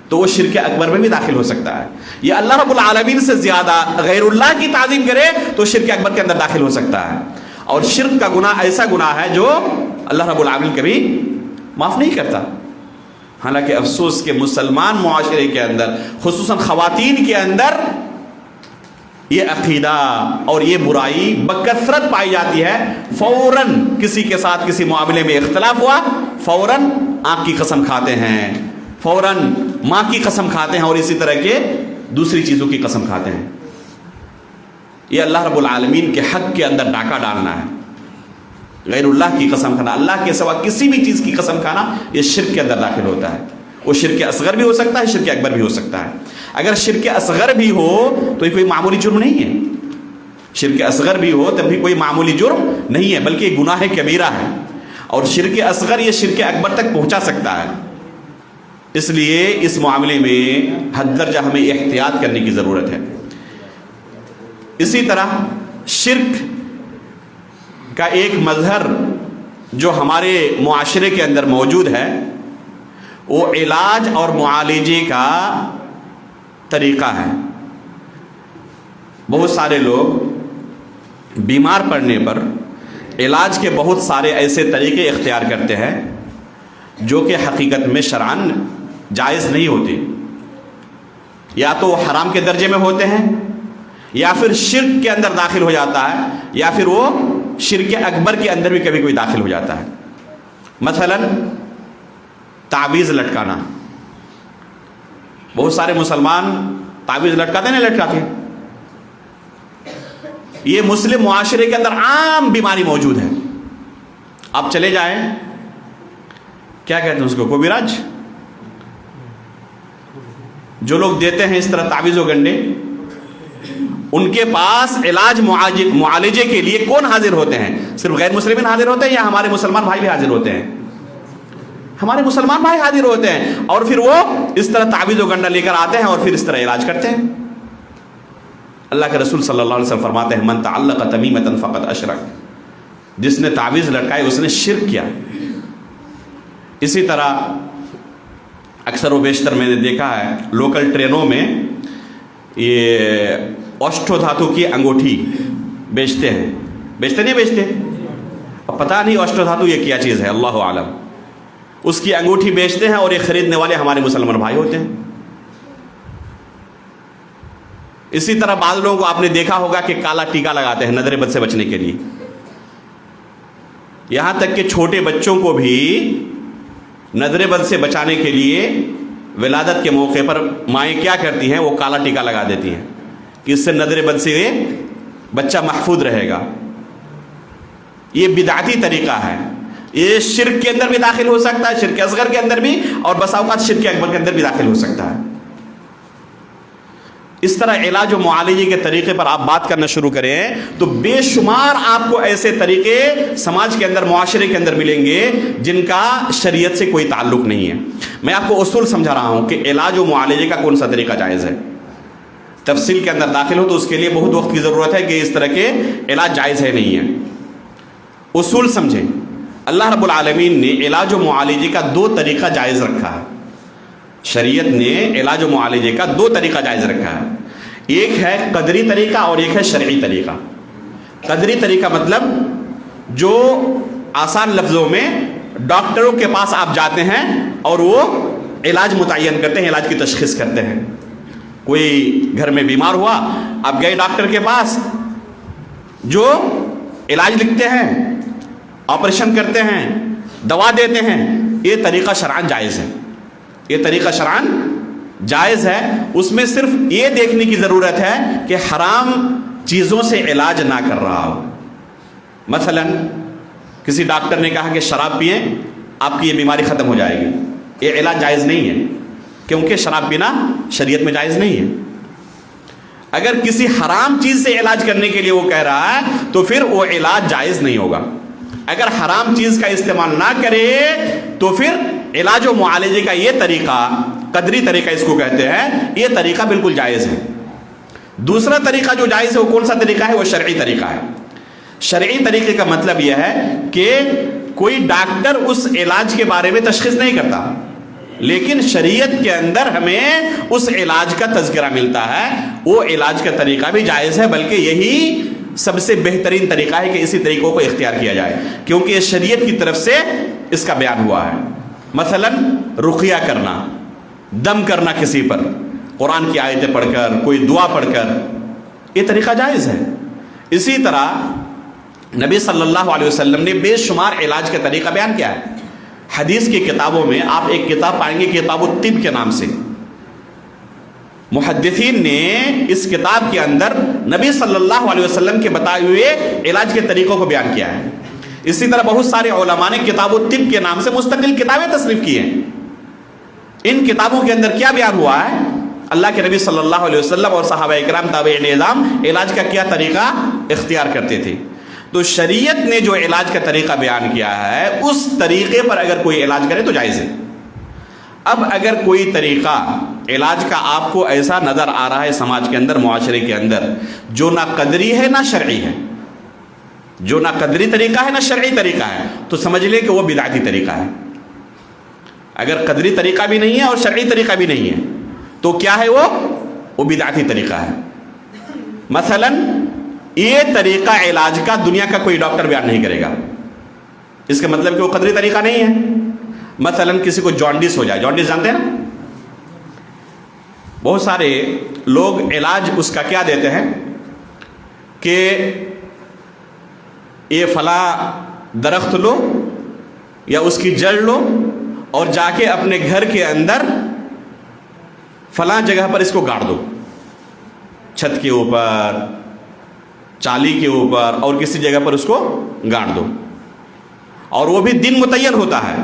تو وہ شرک اکبر میں بھی داخل ہو سکتا ہے۔ یہ اللہ رب العالمین سے زیادہ غیر اللہ کی تعظیم کرے تو شرک اکبر کے اندر داخل ہو سکتا ہے۔ اور شرک کا گناہ ایسا گناہ ہے جو اللہ رب العالمین کبھی معاف نہیں کرتا۔ حالانکہ افسوس کہ مسلمان معاشرے کے اندر، خصوصاً خواتین کے اندر، یہ عقیدہ اور یہ برائی بکثرت پائی جاتی ہے۔ فوراً کسی کے ساتھ کسی معاملے میں اختلاف ہوا، فوراً آنکھ کی قسم کھاتے ہیں، فوراً ماں کی قسم کھاتے ہیں، اور اسی طرح کے دوسری چیزوں کی قسم کھاتے ہیں۔ یہ اللہ رب العالمین کے حق کے اندر ڈاکہ ڈالنا ہے۔ غیر اللہ کی قسم کھانا، اللہ کے سوا کسی بھی چیز کی قسم کھانا، یہ شرک کے اندر داخل ہوتا ہے۔ وہ شرک اصغر بھی ہو سکتا ہے، شرک اکبر بھی ہو سکتا ہے۔ اگر شرک اصغر بھی ہو تو یہ کوئی معمولی جرم نہیں ہے، شرک اصغر بھی ہو تب بھی کوئی معمولی جرم نہیں ہے، بلکہ گناہ کبیرہ ہے۔ اور شرک اصغر یہ شرک اکبر تک پہنچا سکتا ہے۔ اس لیے اس معاملے میں حد درجہ ہمیں احتیاط کرنے کی ضرورت ہے۔ اسی طرح شرک کا ایک مظہر جو ہمارے معاشرے کے اندر موجود ہے، وہ علاج اور معالجے کا طریقہ ہے۔ بہت سارے لوگ بیمار پڑنے پر علاج کے بہت سارے ایسے طریقے اختیار کرتے ہیں جو کہ حقیقت میں شرعاً جائز نہیں ہوتے، یا تو وہ حرام کے درجے میں ہوتے ہیں، یا پھر شرک کے اندر داخل ہو جاتا ہے، یا پھر وہ شرک اکبر کے اندر بھی کبھی کوئی داخل ہو جاتا ہے۔ مثلاً تعویذ لٹکانا، بہت سارے مسلمان تعویذ لٹکاتے نہیں لٹکاتے، یہ مسلم معاشرے کے اندر عام بیماری موجود ہے۔ آپ چلے جائیں، کیا کہتے ہیں اس کو، کوبیراج، جو لوگ دیتے ہیں اس طرح تعویذ و گنڈے، ان کے پاس علاج معالجے کے لیے کون حاضر ہوتے ہیں؟ صرف غیر مسلمین حاضر ہوتے ہیں یا ہمارے مسلمان بھائی بھی حاضر ہوتے ہیں؟ ہمارے مسلمان بھائی حاضر ہوتے ہیں، اور پھر وہ اس طرح تعویذ و گنڈا لے کر آتے ہیں اور پھر اس طرح علاج کرتے ہیں۔ اللہ کے رسول صلی اللہ علیہ وسلم فرماتے ہیں من تعلق تمیمۃ فقد اشرک، جس نے تعویذ لٹکائے اس نے شرک کیا۔ اسی طرح اکثر و بیشتر میں نے دیکھا ہے لوکل ٹرینوں میں یہ اوشٹھو دھاتو کی انگوٹھی بیچتے ہیں، بیچتے نہیں بیچتے؟ پتہ نہیں اوشٹھو دھاتو یہ کیا چیز ہے، اللہ عالم۔ اس کی انگوٹھی بیچتے ہیں اور یہ خریدنے والے ہمارے مسلمان بھائی ہوتے ہیں۔ اسی طرح بعض لوگوں کو آپ نے دیکھا ہوگا کہ کالا ٹیکا لگاتے ہیں نظر بد سے بچنے کے لیے، یہاں تک کہ چھوٹے بچوں کو بھی نظر بد سے بچانے کے لیے ولادت کے موقع پر مائیں کیا کرتی ہیں، وہ کالا ٹیکا لگا دیتی ہیں کہ اس سے نظر بد سے بچہ محفوظ رہے گا۔ یہ بدعتی طریقہ ہے، یہ شرک کے اندر بھی داخل ہو سکتا ہے، شرک اصغر کے اندر بھی، اور بسا اوقات شرک اکبر کے اندر بھی داخل ہو سکتا ہے۔ اس طرح علاج و معالجے کے طریقے پر آپ بات کرنا شروع کریں تو بے شمار آپ کو ایسے طریقے سماج کے اندر، معاشرے کے اندر ملیں گے جن کا شریعت سے کوئی تعلق نہیں ہے۔ میں آپ کو اصول سمجھا رہا ہوں کہ علاج و معالجے کا کون سا طریقہ جائز ہے۔ تفصیل کے اندر داخل ہو تو اس کے لیے بہت وقت کی ضرورت ہے کہ اس طرح کے علاج جائز ہے نہیں ہے۔ اصول سمجھیں، اللہ رب العالمین نے علاج و معالجے کا دو طریقہ جائز رکھا ہے۔ شریعت نے علاج و معالجے کا دو طریقہ جائز رکھا ہے، ایک ہے قدری طریقہ اور ایک ہے شرعی طریقہ۔ قدری طریقہ مطلب جو آسان لفظوں میں ڈاکٹروں کے پاس آپ جاتے ہیں اور وہ علاج متعین کرتے ہیں، علاج کی تشخیص کرتے ہیں۔ کوئی گھر میں بیمار ہوا، آپ گئے ڈاکٹر کے پاس، جو علاج لکھتے ہیں، آپریشن کرتے ہیں، دوا دیتے ہیں، یہ طریقہ شرعاً جائز ہے، یہ طریقہ شرعاً جائز ہے۔ اس میں صرف یہ دیکھنے کی ضرورت ہے کہ حرام چیزوں سے علاج نہ کر رہا ہو۔ مثلا کسی ڈاکٹر نے کہا کہ شراب پئیں آپ کی یہ بیماری ختم ہو جائے گی، یہ علاج جائز نہیں ہے، کیونکہ شراب پینا شریعت میں جائز نہیں ہے۔ اگر کسی حرام چیز سے علاج کرنے کے لیے وہ کہہ رہا ہے تو پھر وہ علاج جائز نہیں ہوگا. اگر حرام چیز کا استعمال نہ کرے تو پھر علاج و معالجے کا یہ طریقہ، قدری طریقہ اس کو کہتے ہیں، یہ طریقہ بالکل جائز ہے. دوسرا طریقہ جو جائز ہے وہ کون سا طریقہ ہے؟ وہ شرعی طریقہ ہے. شرعی طریقے کا مطلب یہ ہے کہ کوئی ڈاکٹر اس علاج کے بارے میں تشخیص نہیں کرتا، لیکن شریعت کے اندر ہمیں اس علاج کا تذکرہ ملتا ہے. وہ علاج کا طریقہ بھی جائز ہے، بلکہ یہی سب سے بہترین طریقہ ہے کہ اسی طریقوں کو اختیار کیا جائے، کیونکہ یہ شریعت کی طرف سے اس کا بیان ہوا ہے. مثلا رقیہ کرنا، دم کرنا کسی پر قرآن کی آیتیں پڑھ کر، کوئی دعا پڑھ کر، یہ طریقہ جائز ہے. اسی طرح نبی صلی اللہ علیہ وسلم نے بے شمار علاج کا طریقہ بیان کیا ہے. حدیث کی کتابوں میں آپ ایک کتاب پائیں گے کتاب الطب کے نام سے. محدثین نے اس کتاب کے اندر نبی صلی اللہ علیہ وسلم کے بتائے ہوئے علاج کے طریقوں کو بیان کیا ہے. اسی طرح بہت سارے علماء نے کتاب الطب کے نام سے مستقل کتابیں تصنیف کی ہیں. ان کتابوں کے اندر کیا بیان ہوا ہے؟ اللہ کے نبی صلی اللہ علیہ وسلم اور صحابہ اکرام تابعین اعظام علاج کا کیا طریقہ اختیار کرتے تھے. تو شریعت نے جو علاج کا طریقہ بیان کیا ہے اس طریقے پر اگر کوئی علاج کرے تو جائز ہے. اب اگر کوئی طریقہ علاج کا آپ کو ایسا نظر آ رہا ہے سماج کے اندر، معاشرے کے اندر، جو نہ قدری ہے نہ شرعی ہے، جو نہ قدری طریقہ ہے نہ شرعی طریقہ ہے، تو سمجھ لیں کہ وہ بدعتی طریقہ ہے. اگر قدری طریقہ بھی نہیں ہے اور شرعی طریقہ بھی نہیں ہے تو کیا ہے؟ وہ بدعتی طریقہ ہے. مثلا یہ طریقہ علاج کا دنیا کا کوئی ڈاکٹر بیان نہیں کرے گا، اس کا مطلب کہ وہ قدری طریقہ نہیں ہے. مثلا کسی کو جانڈس ہو جائے، جانڈس جانتے ہیں نا؟ بہت سارے لوگ علاج اس کا کیا دیتے ہیں کہ یہ فلاں درخت لو یا اس کی جڑ لو اور جا کے اپنے گھر کے اندر فلاں جگہ پر اس کو گاڑ دو، چھت کے اوپر، چالی کے اوپر اور کسی جگہ پر اس کو گاڑ دو. اور وہ بھی دن متعین ہوتا ہے،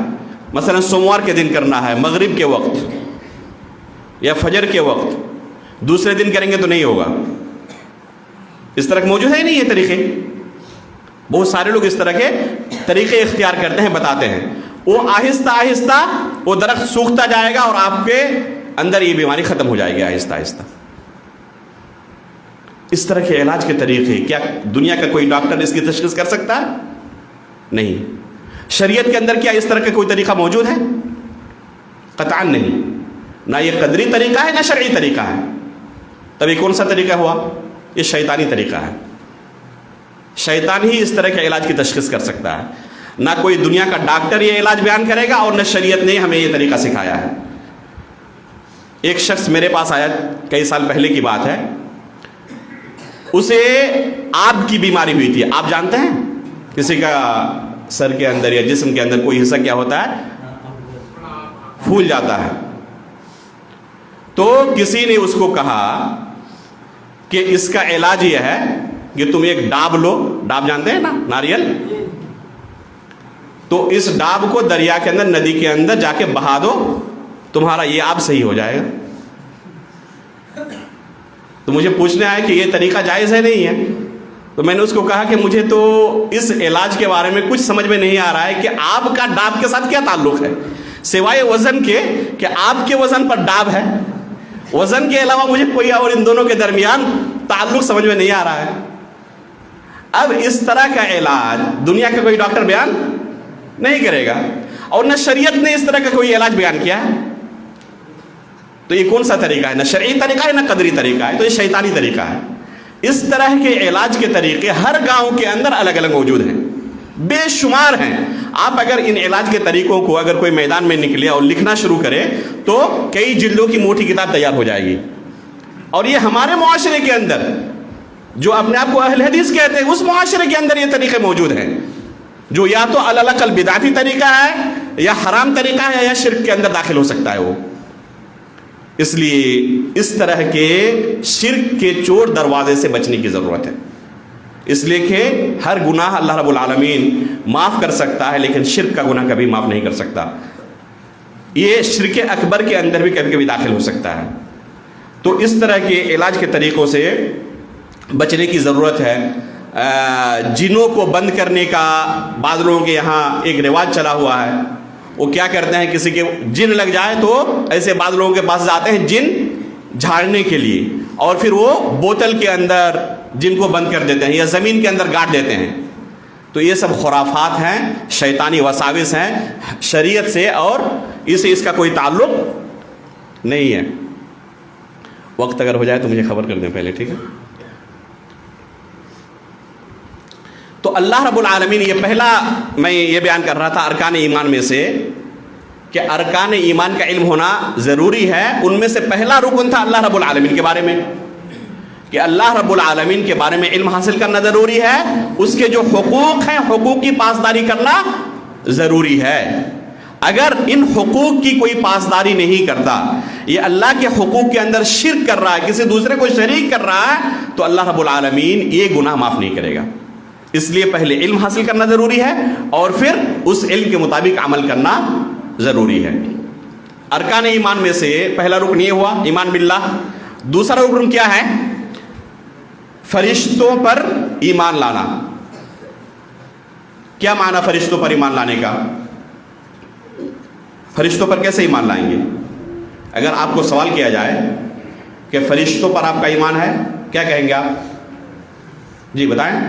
مثلا سوموار کے دن کرنا ہے، مغرب کے وقت یا فجر کے وقت. دوسرے دن کریں گے تو نہیں ہوگا. اس طرح کے موجود ہے نہیں یہ طریقے. بہت سارے لوگ اس طرح کے طریقے اختیار کرتے ہیں، بتاتے ہیں. وہ آہستہ آہستہ وہ درخت سوکھتا جائے گا اور آپ کے اندر یہ بیماری ختم ہو جائے گی آہستہ آہستہ. اس طرح کے علاج کے طریقے کیا دنیا کا کوئی ڈاکٹر اس کی تشخیص کر سکتا ہے؟ نہیں. شریعت کے اندر کیا اس طرح کا کوئی طریقہ موجود ہے؟ قطعاً نہیں. نہ یہ قدری طریقہ ہے نہ شرعی طریقہ ہے. تب یہ کون سا طریقہ ہوا؟ یہ شیطانی طریقہ ہے. شیطان ہی اس طرح کے علاج کی تشخیص کر سکتا ہے. نہ کوئی دنیا کا ڈاکٹر یہ علاج بیان کرے گا اور نہ شریعت نے ہمیں یہ طریقہ سکھایا ہے. ایک شخص میرے پاس آیا، کئی سال پہلے کی بات ہے. اسے آب کی بیماری ہوئی تھی. آپ جانتے ہیں کسی کا سر کے اندر یا جسم کے اندر کوئی حصہ کیا ہوتا ہے؟ پھول جاتا ہے. تو کسی نے اس کو کہا کہ اس کا علاج یہ ہے کہ تم ایک ڈاب لو. ڈاب جانتے ہیں نا، ناریل. تو اس ڈاب کو دریا کے اندر، ندی کے اندر جا کے بہا دو، تمہارا یہ آب صحیح ہو جائے گا. تو مجھے پوچھنے آیا کہ یہ طریقہ جائز ہے نہیں ہے؟ تو میں نے اس کو کہا کہ مجھے تو اس علاج کے بارے میں کچھ سمجھ میں نہیں آ رہا ہے کہ آب کا ڈاب کے ساتھ کیا تعلق ہے، سوائے وزن کے کہ آپ کے وزن پر ڈاب ہے. وزن کے علاوہ مجھے کوئی اور ان دونوں کے درمیان تعلق سمجھ میں نہیں آ رہا ہے. اب اس طرح کا علاج دنیا کا کوئی ڈاکٹر بیان نہیں کرے گا اور نہ شریعت نے اس طرح کا کوئی علاج بیان کیا ہے. تو یہ کون سا طریقہ ہے؟ نہ شرعی طریقہ ہے نہ قدری طریقہ ہے. تو یہ شیطانی طریقہ ہے. اس طرح کے علاج کے طریقے ہر گاؤں کے اندر الگ الگ موجود ہیں، بے شمار ہیں. آپ اگر ان علاج کے طریقوں کو اگر کوئی میدان میں نکلے اور لکھنا شروع کرے تو کئی جلدوں کی موٹی کتاب تیار ہو جائے گی. اور یہ ہمارے معاشرے کے اندر جو اپنے آپ کو اہل حدیث کہتے ہیں، اس معاشرے کے اندر یہ طریقے موجود ہیں جو یا تو علاقل بدعتی طریقہ ہے یا حرام طریقہ ہے یا شرک کے اندر داخل ہو سکتا ہے وہ. اس لیے اس طرح کے شرک کے چور دروازے سے بچنے کی ضرورت ہے. اس لیے کہ ہر گناہ اللہ رب العالمین معاف کر سکتا ہے لیکن شرک کا گناہ کبھی معاف نہیں کر سکتا. یہ شرک اکبر کے اندر بھی کبھی کبھی داخل ہو سکتا ہے. تو اس طرح کے علاج کے طریقوں سے بچنے کی ضرورت ہے. جنوں کو بند کرنے کا بعض لوگوں کے یہاں ایک رواج چلا ہوا ہے. وہ کیا کرتے ہیں, کسی کے جن لگ جائے تو ایسے بعض لوگوں کے پاس جاتے ہیں جن جھاڑنے کے لیے, اور پھر وہ بوتل کے اندر جن کو بند کر دیتے ہیں یا زمین کے اندر گاڑ دیتے ہیں. تو یہ سب خرافات ہیں, شیطانی وساوس ہیں, شریعت سے اور اس کا کوئی تعلق نہیں ہے. وقت اگر ہو جائے تو مجھے خبر کر دیں پہلے, ٹھیک ہے. تو اللہ رب العالمین, یہ پہلا میں یہ بیان کر رہا تھا ارکان ایمان میں سے کہ ارکان ایمان کا علم ہونا ضروری ہے. ان میں سے پہلا رکن تھا اللہ رب العالمین کے بارے میں, کہ اللہ رب العالمین کے بارے میں علم حاصل کرنا ضروری ہے. اس کے جو حقوق ہیں حقوق کی پاسداری کرنا ضروری ہے. اگر ان حقوق کی کوئی پاسداری نہیں کرتا, یہ اللہ کے حقوق کے اندر شرک کر رہا ہے, کسی دوسرے کو شریک کر رہا ہے, تو اللہ رب العالمین یہ گناہ معاف نہیں کرے گا. اس لیے پہلے علم حاصل کرنا ضروری ہے اور پھر اس علم کے مطابق عمل کرنا ضروری ہے. ارکان ایمان میں سے پہلا رکن یہ ہوا ایمان باللہ. دوسرا رکن کیا ہے؟ فرشتوں پر ایمان لانا. کیا معنی فرشتوں پر ایمان لانے کا؟ فرشتوں پر کیسے ایمان لائیں گے؟ اگر آپ کو سوال کیا جائے کہ فرشتوں پر آپ کا ایمان ہے, کیا کہیں گے آپ؟ جی بتائیں.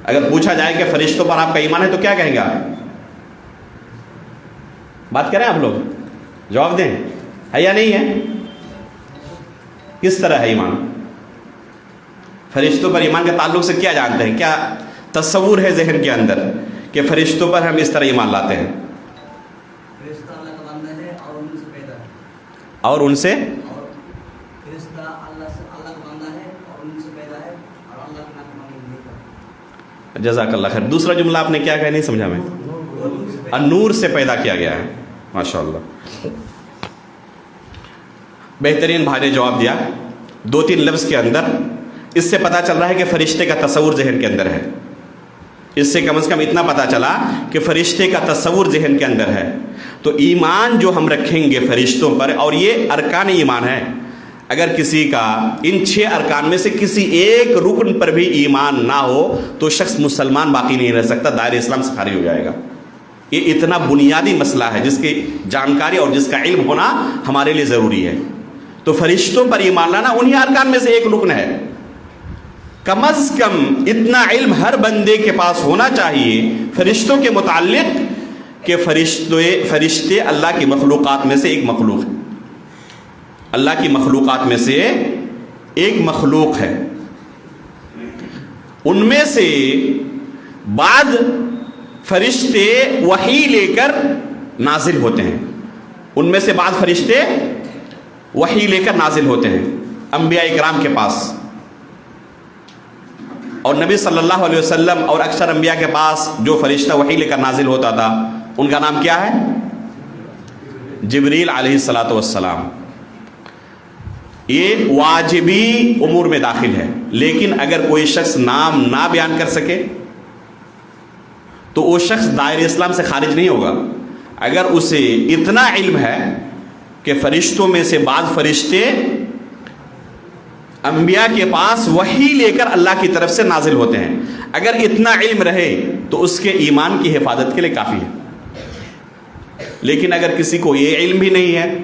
اگر پوچھا جائے کہ فرشتوں پر آپ کا ایمان ہے تو کیا کہیں گے آپ؟ بات کریں آپ لوگ, جواب دیں. ہے یا نہیں ہے؟ کس طرح ہے ایمان؟ فرشتوں پر ایمان کے تعلق سے کیا جانتے ہیں, کیا تصور ہے ذہن کے اندر کہ فرشتوں پر ہم اس طرح ایمان لاتے ہیں؟ فرشتہ اللہ کا بندہ ہے اور ان سے پیدا ہے. اور ان سے فرشتہ اللہ کا بندہ ہے اور ان سے پیدا ہے اور اللہ کا نافرمانی نہیں کرتا. جزاک اللہ خیر. دوسرا جملہ آپ نے کیا کہا, نہیں سمجھا میں. نور سے پیدا کیا گیا ہے. ماشاء اللہ, بہترین بھائی نے جواب دیا. 2-3 لفظ کے اندر اس سے پتا چل رہا ہے کہ فرشتے کا تصور ذہن کے اندر ہے. اس سے کم از کم اتنا پتا چلا کہ فرشتے کا تصور ذہن کے اندر ہے. تو ایمان جو ہم رکھیں گے فرشتوں پر, اور یہ ارکان ایمان ہے, اگر کسی کا ان 6 ارکان میں سے کسی ایک رکن پر بھی ایمان نہ ہو تو شخص مسلمان باقی نہیں رہ سکتا, دائرہ اسلام سے خارج ہو جائے گا. یہ اتنا بنیادی مسئلہ ہے جس کی جانکاری اور جس کا علم ہونا ہمارے لیے ضروری ہے. تو فرشتوں پر ایمان لانا انہی ارکان میں سے ایک رکن ہے. کم از کم اتنا علم ہر بندے کے پاس ہونا چاہیے فرشتوں کے متعلق کہ فرشتے اللہ کی مخلوقات میں سے ایک مخلوق ہے. اللہ کی مخلوقات میں سے ایک مخلوق ہے. ان میں سے بعض فرشتے وحی لے کر نازل ہوتے ہیں. ان میں سے بعض فرشتے وحی لے کر نازل ہوتے ہیں انبیاء اکرام کے پاس. اور نبی صلی اللہ علیہ وسلم اور اکثر انبیاء کے پاس جو فرشتہ وحی لے کر نازل ہوتا تھا ان کا نام کیا ہے؟ جبریل علیہ الصلاۃ والسلام. یہ واجبی امور میں داخل ہے, لیکن اگر کوئی شخص نام نہ بیان کر سکے تو وہ شخص دائرہ اسلام سے خارج نہیں ہوگا. اگر اسے اتنا علم ہے کہ فرشتوں میں سے بعض فرشتے انبیاء کے پاس وحی لے کر اللہ کی طرف سے نازل ہوتے ہیں, اگر اتنا علم رہے تو اس کے ایمان کی حفاظت کے لیے کافی ہے. لیکن اگر کسی کو یہ علم بھی نہیں ہے,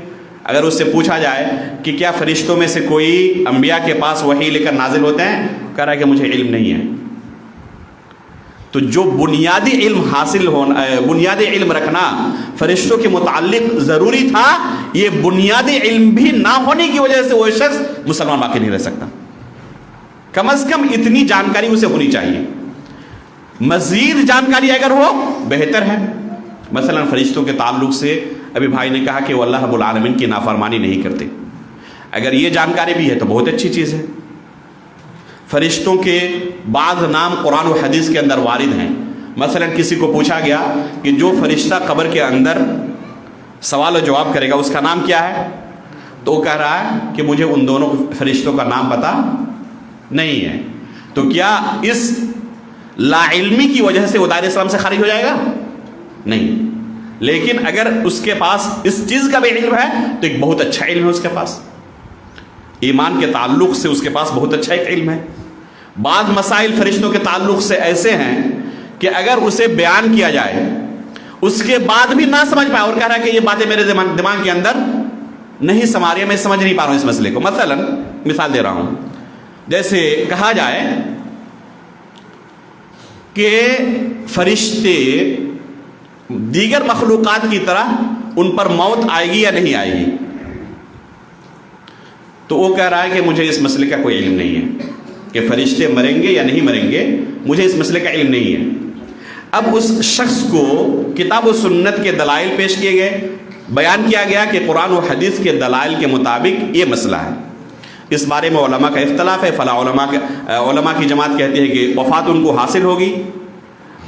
اگر اس سے پوچھا جائے کہ کیا فرشتوں میں سے کوئی انبیاء کے پاس وحی لے کر نازل ہوتے ہیں, کہہ رہا ہے کہ مجھے علم نہیں ہے. تو جو بنیادی علم حاصل ہونا, بنیادی علم رکھنا فرشتوں کے متعلق ضروری تھا, یہ بنیادی علم بھی نہ ہونے کی وجہ سے وہ شخص مسلمان باقی نہیں رہ سکتا. کم از کم اتنی جانکاری اسے ہونی چاہیے. مزید جانکاری اگر ہو بہتر ہے. مثلا فرشتوں کے تعلق سے ابھی بھائی نے کہا کہ وہ اللہ رب العالمین کی نافرمانی نہیں کرتے. اگر یہ جانکاری بھی ہے تو بہت اچھی چیز ہے. فرشتوں کے بعض نام قرآن و حدیث کے اندر وارد ہیں. مثلا کسی کو پوچھا گیا کہ جو فرشتہ قبر کے اندر سوال و جواب کرے گا اس کا نام کیا ہے, تو وہ کہہ رہا ہے کہ مجھے ان دونوں فرشتوں کا نام پتہ نہیں ہے. تو کیا اس لا علمی کی وجہ سے وہ دائرہ اسلام سے خارج ہو جائے گا؟ نہیں. لیکن اگر اس کے پاس اس چیز کا بھی علم ہے تو ایک بہت اچھا علم ہے اس کے پاس. ایمان کے تعلق سے اس کے پاس بہت اچھا ایک علم ہے. بعض مسائل فرشتوں کے تعلق سے ایسے ہیں کہ اگر اسے بیان کیا جائے اس کے بعد بھی نہ سمجھ پائے اور کہہ رہا ہے کہ یہ باتیں میرے دماغ کے اندر نہیں سما رہی ہے, میں سمجھ نہیں پا رہا ہوں اس مسئلے کو. مثلا مثال دے رہا ہوں, جیسے کہا جائے کہ فرشتے دیگر مخلوقات کی طرح ان پر موت آئے گی یا نہیں آئے گی, تو وہ کہہ رہا ہے کہ مجھے اس مسئلے کا کوئی علم نہیں ہے کہ فرشتے مریں گے یا نہیں مریں گے, مجھے اس مسئلے کا علم نہیں ہے. اب اس شخص کو کتاب و سنت کے دلائل پیش کیے گئے, بیان کیا گیا کہ قرآن و حدیث کے دلائل کے مطابق یہ مسئلہ ہے, اس بارے میں علماء کا اختلاف ہے. فلاں علماء کی جماعت کہتی ہے کہ وفات ان کو حاصل ہوگی,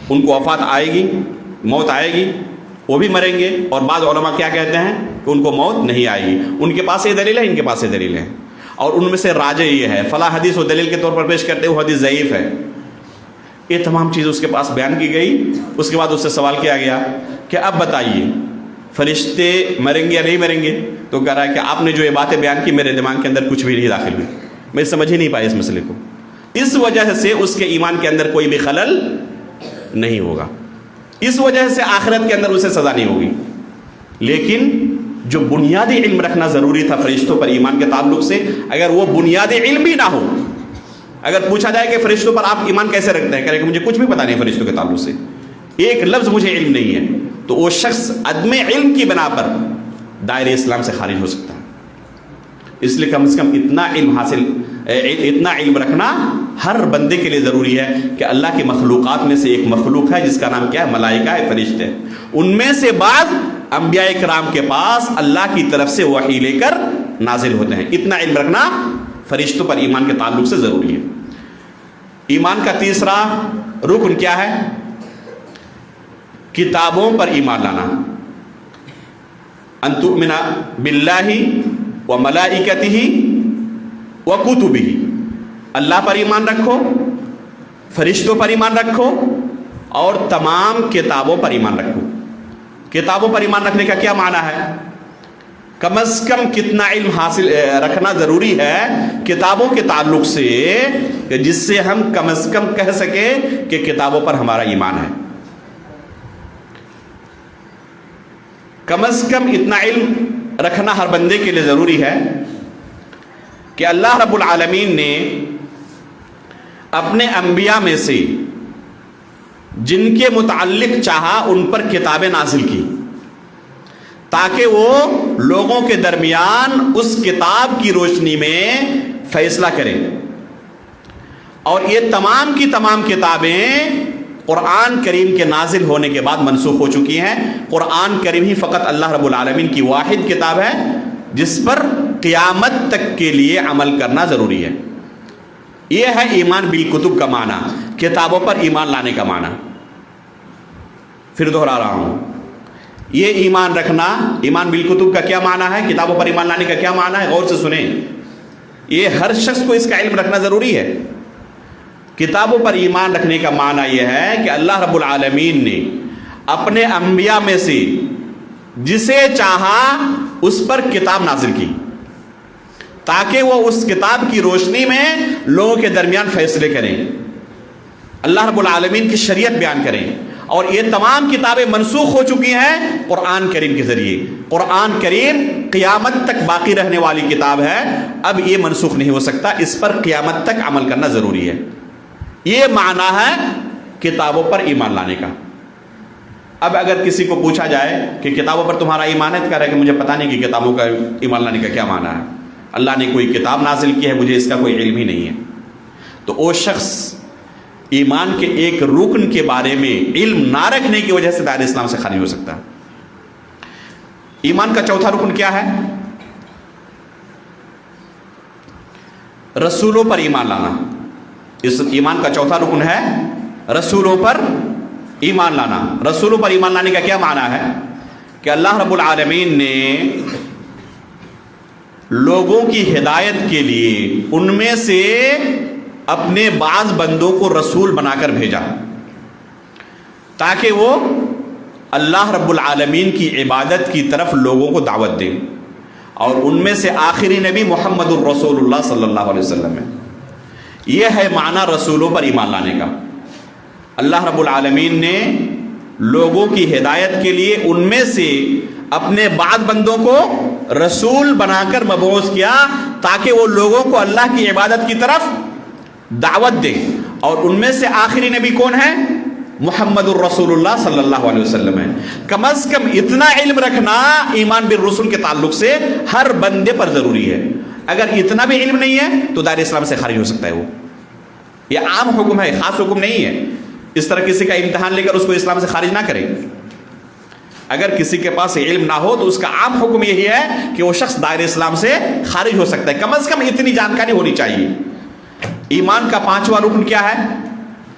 ان کو وفات آئے گی, موت آئے گی, وہ بھی مریں گے. اور بعض علماء کیا کہتے ہیں کہ ان کو موت نہیں آئے گی, ان کے پاس یہ دلیل ہے, ان کے پاس یہ دلیل ہے, اور ان میں سے راجح یہ ہے. فلاں حدیث و دلیل کے طور پر پیش کرتے وہ حدیث ضعیف ہے. یہ تمام چیز اس کے پاس بیان کی گئی. اس کے بعد اس سے سوال کیا گیا کہ اب بتائیے فرشتے مریں گے یا نہیں مریں گے, تو کہہ رہا ہے کہ آپ نے جو یہ باتیں بیان کی میرے دماغ کے اندر کچھ بھی نہیں داخل ہوئی, میں سمجھ ہی نہیں پایا اس مسئلے کو. اس وجہ سے اس کے ایمان کے اندر کوئی بھی خلل نہیں ہوگا, اس وجہ سے آخرت کے اندر اسے سزا نہیں ہوگی. لیکن جو بنیادی علم رکھنا ضروری تھا فرشتوں پر ایمان کے تعلق سے, اگر وہ بنیادی علم بھی نہ ہو, اگر پوچھا جائے کہ فرشتوں پر آپ ایمان کیسے رکھتے ہیں, کہہ رہے کہ مجھے کچھ بھی پتہ نہیں فرشتوں کے تعلق سے, ایک لفظ مجھے علم نہیں ہے, تو وہ شخص عدم علم کی بنا پر دائرہ اسلام سے خارج ہو سکتا ہے. اس لیے کم از کم اتنا علم رکھنا ہر بندے کے لیے ضروری ہے کہ اللہ کی مخلوقات میں سے ایک مخلوق ہے جس کا نام کیا ہے, ملائکہ ہے, فرشتے. ان میں سے بعض انبیاء کرام کے پاس اللہ کی طرف سے وحی لے کر نازل ہوتے ہیں. اتنا علم رکھنا فرشتوں پر ایمان کے تعلق سے ضروری ہے. ایمان کا تیسرا رکن کیا ہے؟ کتابوں پر ایمان لانا. ان تؤمن باللہ و ملائکتہ و کتبہ, اللہ پر ایمان رکھو, فرشتوں پر ایمان رکھو, اور تمام کتابوں پر ایمان رکھو. کتابوں پر ایمان رکھنے کا کیا معنی ہے؟ کم از کم کتنا علم حاصل رکھنا ضروری ہے کتابوں کے تعلق سے کہ جس سے ہم کم از کم کہہ سکیں کہ کتابوں پر ہمارا ایمان ہے. کم از کم اتنا علم رکھنا ہر بندے کے لیے ضروری ہے کہ اللہ رب العالمین نے اپنے انبیاء میں سے جن کے متعلق چاہا ان پر کتابیں نازل کی تاکہ وہ لوگوں کے درمیان اس کتاب کی روشنی میں فیصلہ کریں. اور یہ تمام کی تمام کتابیں قرآن کریم کے نازل ہونے کے بعد منسوخ ہو چکی ہیں. قرآن کریم ہی فقط اللہ رب العالمین کی واحد کتاب ہے جس پر قیامت تک کے لیے عمل کرنا ضروری ہے. یہ ہے ایمان بالکتب کا معنی, کتابوں پر ایمان لانے کا معنی. پھر دہرا رہا ہوں, یہ ایمان رکھنا, ایمان بالکتب کا کیا معنی ہے, کتابوں پر ایمان لانے کا کیا معنی ہے, غور سے سنیں. یہ ہر شخص کو اس کا علم رکھنا ضروری ہے. کتابوں پر ایمان رکھنے کا معنی یہ ہے کہ اللہ رب العالمین نے اپنے انبیاء میں سے جسے چاہا اس پر کتاب نازل کی تاکہ وہ اس کتاب کی روشنی میں لوگوں کے درمیان فیصلے کریں, اللہ رب العالمین کی شریعت بیان کریں. اور یہ تمام کتابیں منسوخ ہو چکی ہیں قرآن کریم کے ذریعے. قرآن کریم قیامت تک باقی رہنے والی کتاب ہے, اب یہ منسوخ نہیں ہو سکتا, اس پر قیامت تک عمل کرنا ضروری ہے. یہ معنی ہے کتابوں پر ایمان لانے کا. اب اگر کسی کو پوچھا جائے کہ کتابوں پر تمہارا ایمان ہے, تو کہہ رہا ہے کہ مجھے پتہ نہیں کہ کتابوں کا ایمان لانے کا کیا معنی ہے, اللہ نے کوئی کتاب نازل کی ہے, مجھے اس کا کوئی علم ہی نہیں ہے. تو وہ شخص ایمان کے ایک رکن کے بارے میں علم نہ رکھنے کی وجہ سے دائرہ اسلام سے خارج ہو سکتا ہے. ایمان کا چوتھا رکن کیا ہے؟ رسولوں پر ایمان لانا. اس ایمان کا چوتھا رکن ہے رسولوں پر ایمان لانا. رسولوں پر ایمان لانے کا کیا معنی ہے کہ اللہ رب العالمین نے لوگوں کی ہدایت کے لیے ان میں سے اپنے بعض بندوں کو رسول بنا کر بھیجا تاکہ وہ اللہ رب العالمین کی عبادت کی طرف لوگوں کو دعوت دیں. اور ان میں سے آخری نبی محمد الرسول اللہ صلی اللہ علیہ وسلم ہے۔ یہ ہے معنی رسولوں پر ایمان لانے کا۔ اللہ رب العالمین نے لوگوں کی ہدایت کے لیے ان میں سے اپنے بعض بندوں کو رسول بنا کر مبعوث کیا تاکہ وہ لوگوں کو اللہ کی عبادت کی طرف دعوت دے، اور ان میں سے آخری نبی کون ہے؟ محمد الرسول اللہ صلی اللہ علیہ وسلم ہے۔ کم از کم اتنا علم رکھنا ایمان بالرسل کے تعلق سے ہر بندے پر ضروری ہے۔ اگر اتنا بھی علم نہیں ہے تو دائرہ اسلام سے خارج ہو سکتا ہے۔ وہ یہ عام حکم ہے، خاص حکم نہیں ہے۔ اس طرح کسی کا امتحان لے کر اس کو اسلام سے خارج نہ کرے۔ اگر کسی کے پاس علم نہ ہو تو اس کا عام حکم یہی ہے کہ وہ شخص دائرہ اسلام سے خارج ہو سکتا ہے۔ کم از کم اتنی جانکاری ہونی چاہیے۔ ایمان کا 5واں رکن کیا ہے؟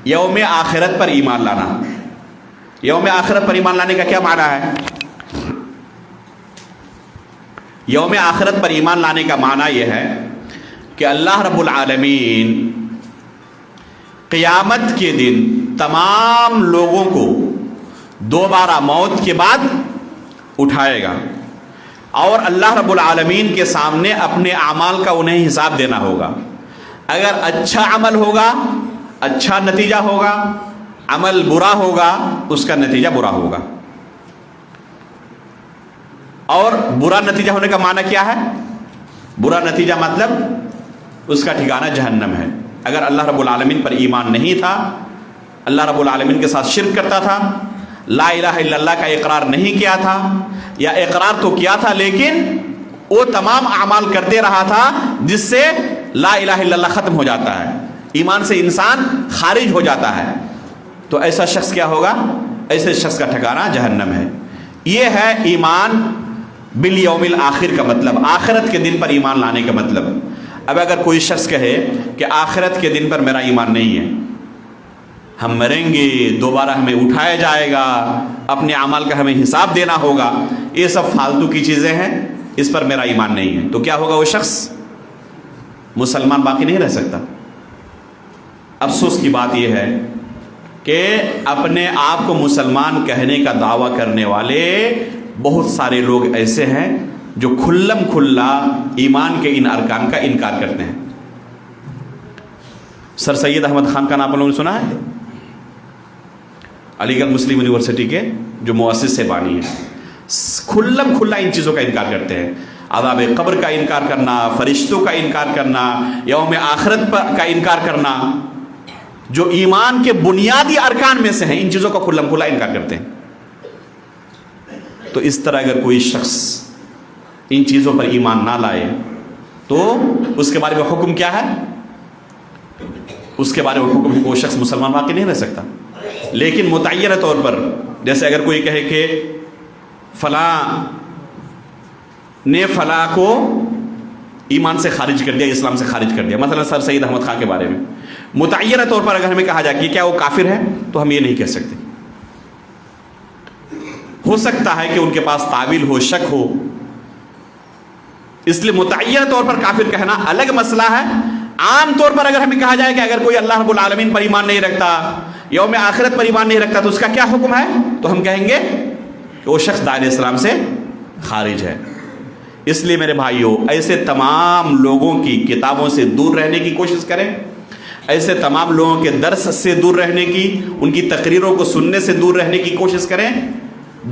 یوم آخرت پر ایمان لانا۔ یوم آخرت پر ایمان لانے کا کیا معنی ہے؟ یوم آخرت پر ایمان لانے کا معنی یہ ہے کہ اللہ رب العالمین قیامت کے دن تمام لوگوں کو دوبارہ موت کے بعد اٹھائے گا، اور اللہ رب العالمین کے سامنے اپنے اعمال کا انہیں حساب دینا ہوگا۔ اگر اچھا عمل ہوگا اچھا نتیجہ ہوگا، عمل برا ہوگا اس کا نتیجہ برا ہوگا۔ اور برا نتیجہ ہونے کا معنی کیا ہے؟ برا نتیجہ مطلب اس کا ٹھکانہ جہنم ہے۔ اگر اللہ رب العالمین پر ایمان نہیں تھا، اللہ رب العالمین کے ساتھ شرک کرتا تھا، لا الہ الا اللہ کا اقرار نہیں کیا تھا، یا اقرار تو کیا تھا لیکن وہ تمام اعمال کرتے رہا تھا جس سے لا الہ الا اللہ ختم ہو جاتا ہے، ایمان سے انسان خارج ہو جاتا ہے، تو ایسا شخص کیا ہوگا؟ ایسے شخص کا ٹھکانہ جہنم ہے۔ یہ ہے ایمان بالیوم الآخر کا مطلب، آخرت کے دن پر ایمان لانے کا مطلب۔ اب اگر کوئی شخص کہے کہ آخرت کے دن پر میرا ایمان نہیں ہے، ہم مریں گے، دوبارہ ہمیں اٹھایا جائے گا، اپنے اعمال کا ہمیں حساب دینا ہوگا، یہ سب فالتو کی چیزیں ہیں، اس پر میرا ایمان نہیں ہے، تو کیا ہوگا؟ وہ شخص مسلمان باقی نہیں رہ سکتا۔ افسوس کی بات یہ ہے کہ اپنے آپ کو مسلمان کہنے کا دعویٰ کرنے والے بہت سارے لوگ ایسے ہیں جو کھلم کھلا ایمان کے ان ارکان کا انکار کرتے ہیں۔ سر سید احمد خان کا نام آپ لوگوں نے سنا ہے؟ علی گڑھ مسلم یونیورسٹی کے جو مؤسس سے بانی ہیں، کھلم کھلا ان چیزوں کا انکار کرتے ہیں۔ عذاب قبر کا انکار کرنا، فرشتوں کا انکار کرنا، یوم آخرت کا انکار کرنا، جو ایمان کے بنیادی ارکان میں سے ہیں، ان چیزوں کا کھلم کھلا انکار کرتے ہیں۔ تو اس طرح اگر کوئی شخص ان چیزوں پر ایمان نہ لائے تو اس کے بارے میں حکم کیا ہے؟ اس کے بارے میں حکم ہے کہ وہ شخص مسلمان باقی نہیں رہ سکتا۔ لیکن متعینہ طور پر، جیسے اگر کوئی کہے کہ فلاں نے فلاں کو ایمان سے خارج کر دیا، اسلام سے خارج کر دیا، مثلا سر سید احمد خان کے بارے میں متعینہ طور پر اگر ہمیں کہا جائے کہ کیا وہ کافر ہے، تو ہم یہ نہیں کہہ سکتے۔ ہو سکتا ہے کہ ان کے پاس تعویل ہو، شک ہو، اس لیے متعینہ طور پر کافر کہنا الگ مسئلہ ہے۔ عام طور پر اگر ہمیں کہا جائے کہ اگر کوئی اللہ رب العالمین پر ایمان نہیں رکھتا، یوم آخرت پر ایمان نہیں رکھتا، تو اس کا کیا حکم ہے؟ تو ہم کہیں گے کہ وہ شخص دائرہ اسلام سے خارج ہے۔ اس لیے میرے بھائیوں، ایسے تمام لوگوں کی کتابوں سے دور رہنے کی کوشش کریں، ایسے تمام لوگوں کے درس سے دور رہنے کی، ان کی تقریروں کو سننے سے دور رہنے کی کوشش کریں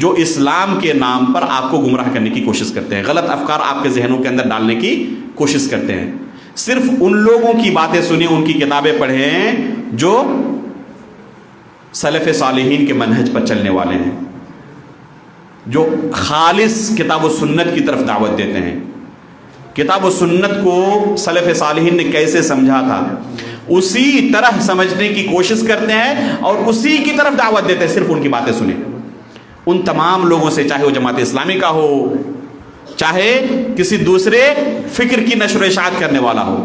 جو اسلام کے نام پر آپ کو گمراہ کرنے کی کوشش کرتے ہیں، غلط افکار آپ کے ذہنوں کے اندر ڈالنے کی کوشش کرتے ہیں۔ صرف ان لوگوں کی باتیں سنیں، ان کی کتابیں پڑھیں جو سلف صالحین کے منہج پر چلنے والے ہیں، جو خالص کتاب و سنت کی طرف دعوت دیتے ہیں۔ کتاب و سنت کو سلف صالحین نے کیسے سمجھا تھا اسی طرح سمجھنے کی کوشش کرتے ہیں اور اسی کی طرف دعوت دیتے ہیں۔ صرف ان کی باتیں سنیں۔ ان تمام لوگوں سے، چاہے وہ جماعت اسلامی کا ہو، چاہے کسی دوسرے فکر کی نشر و اشاعت کرنے والا ہو،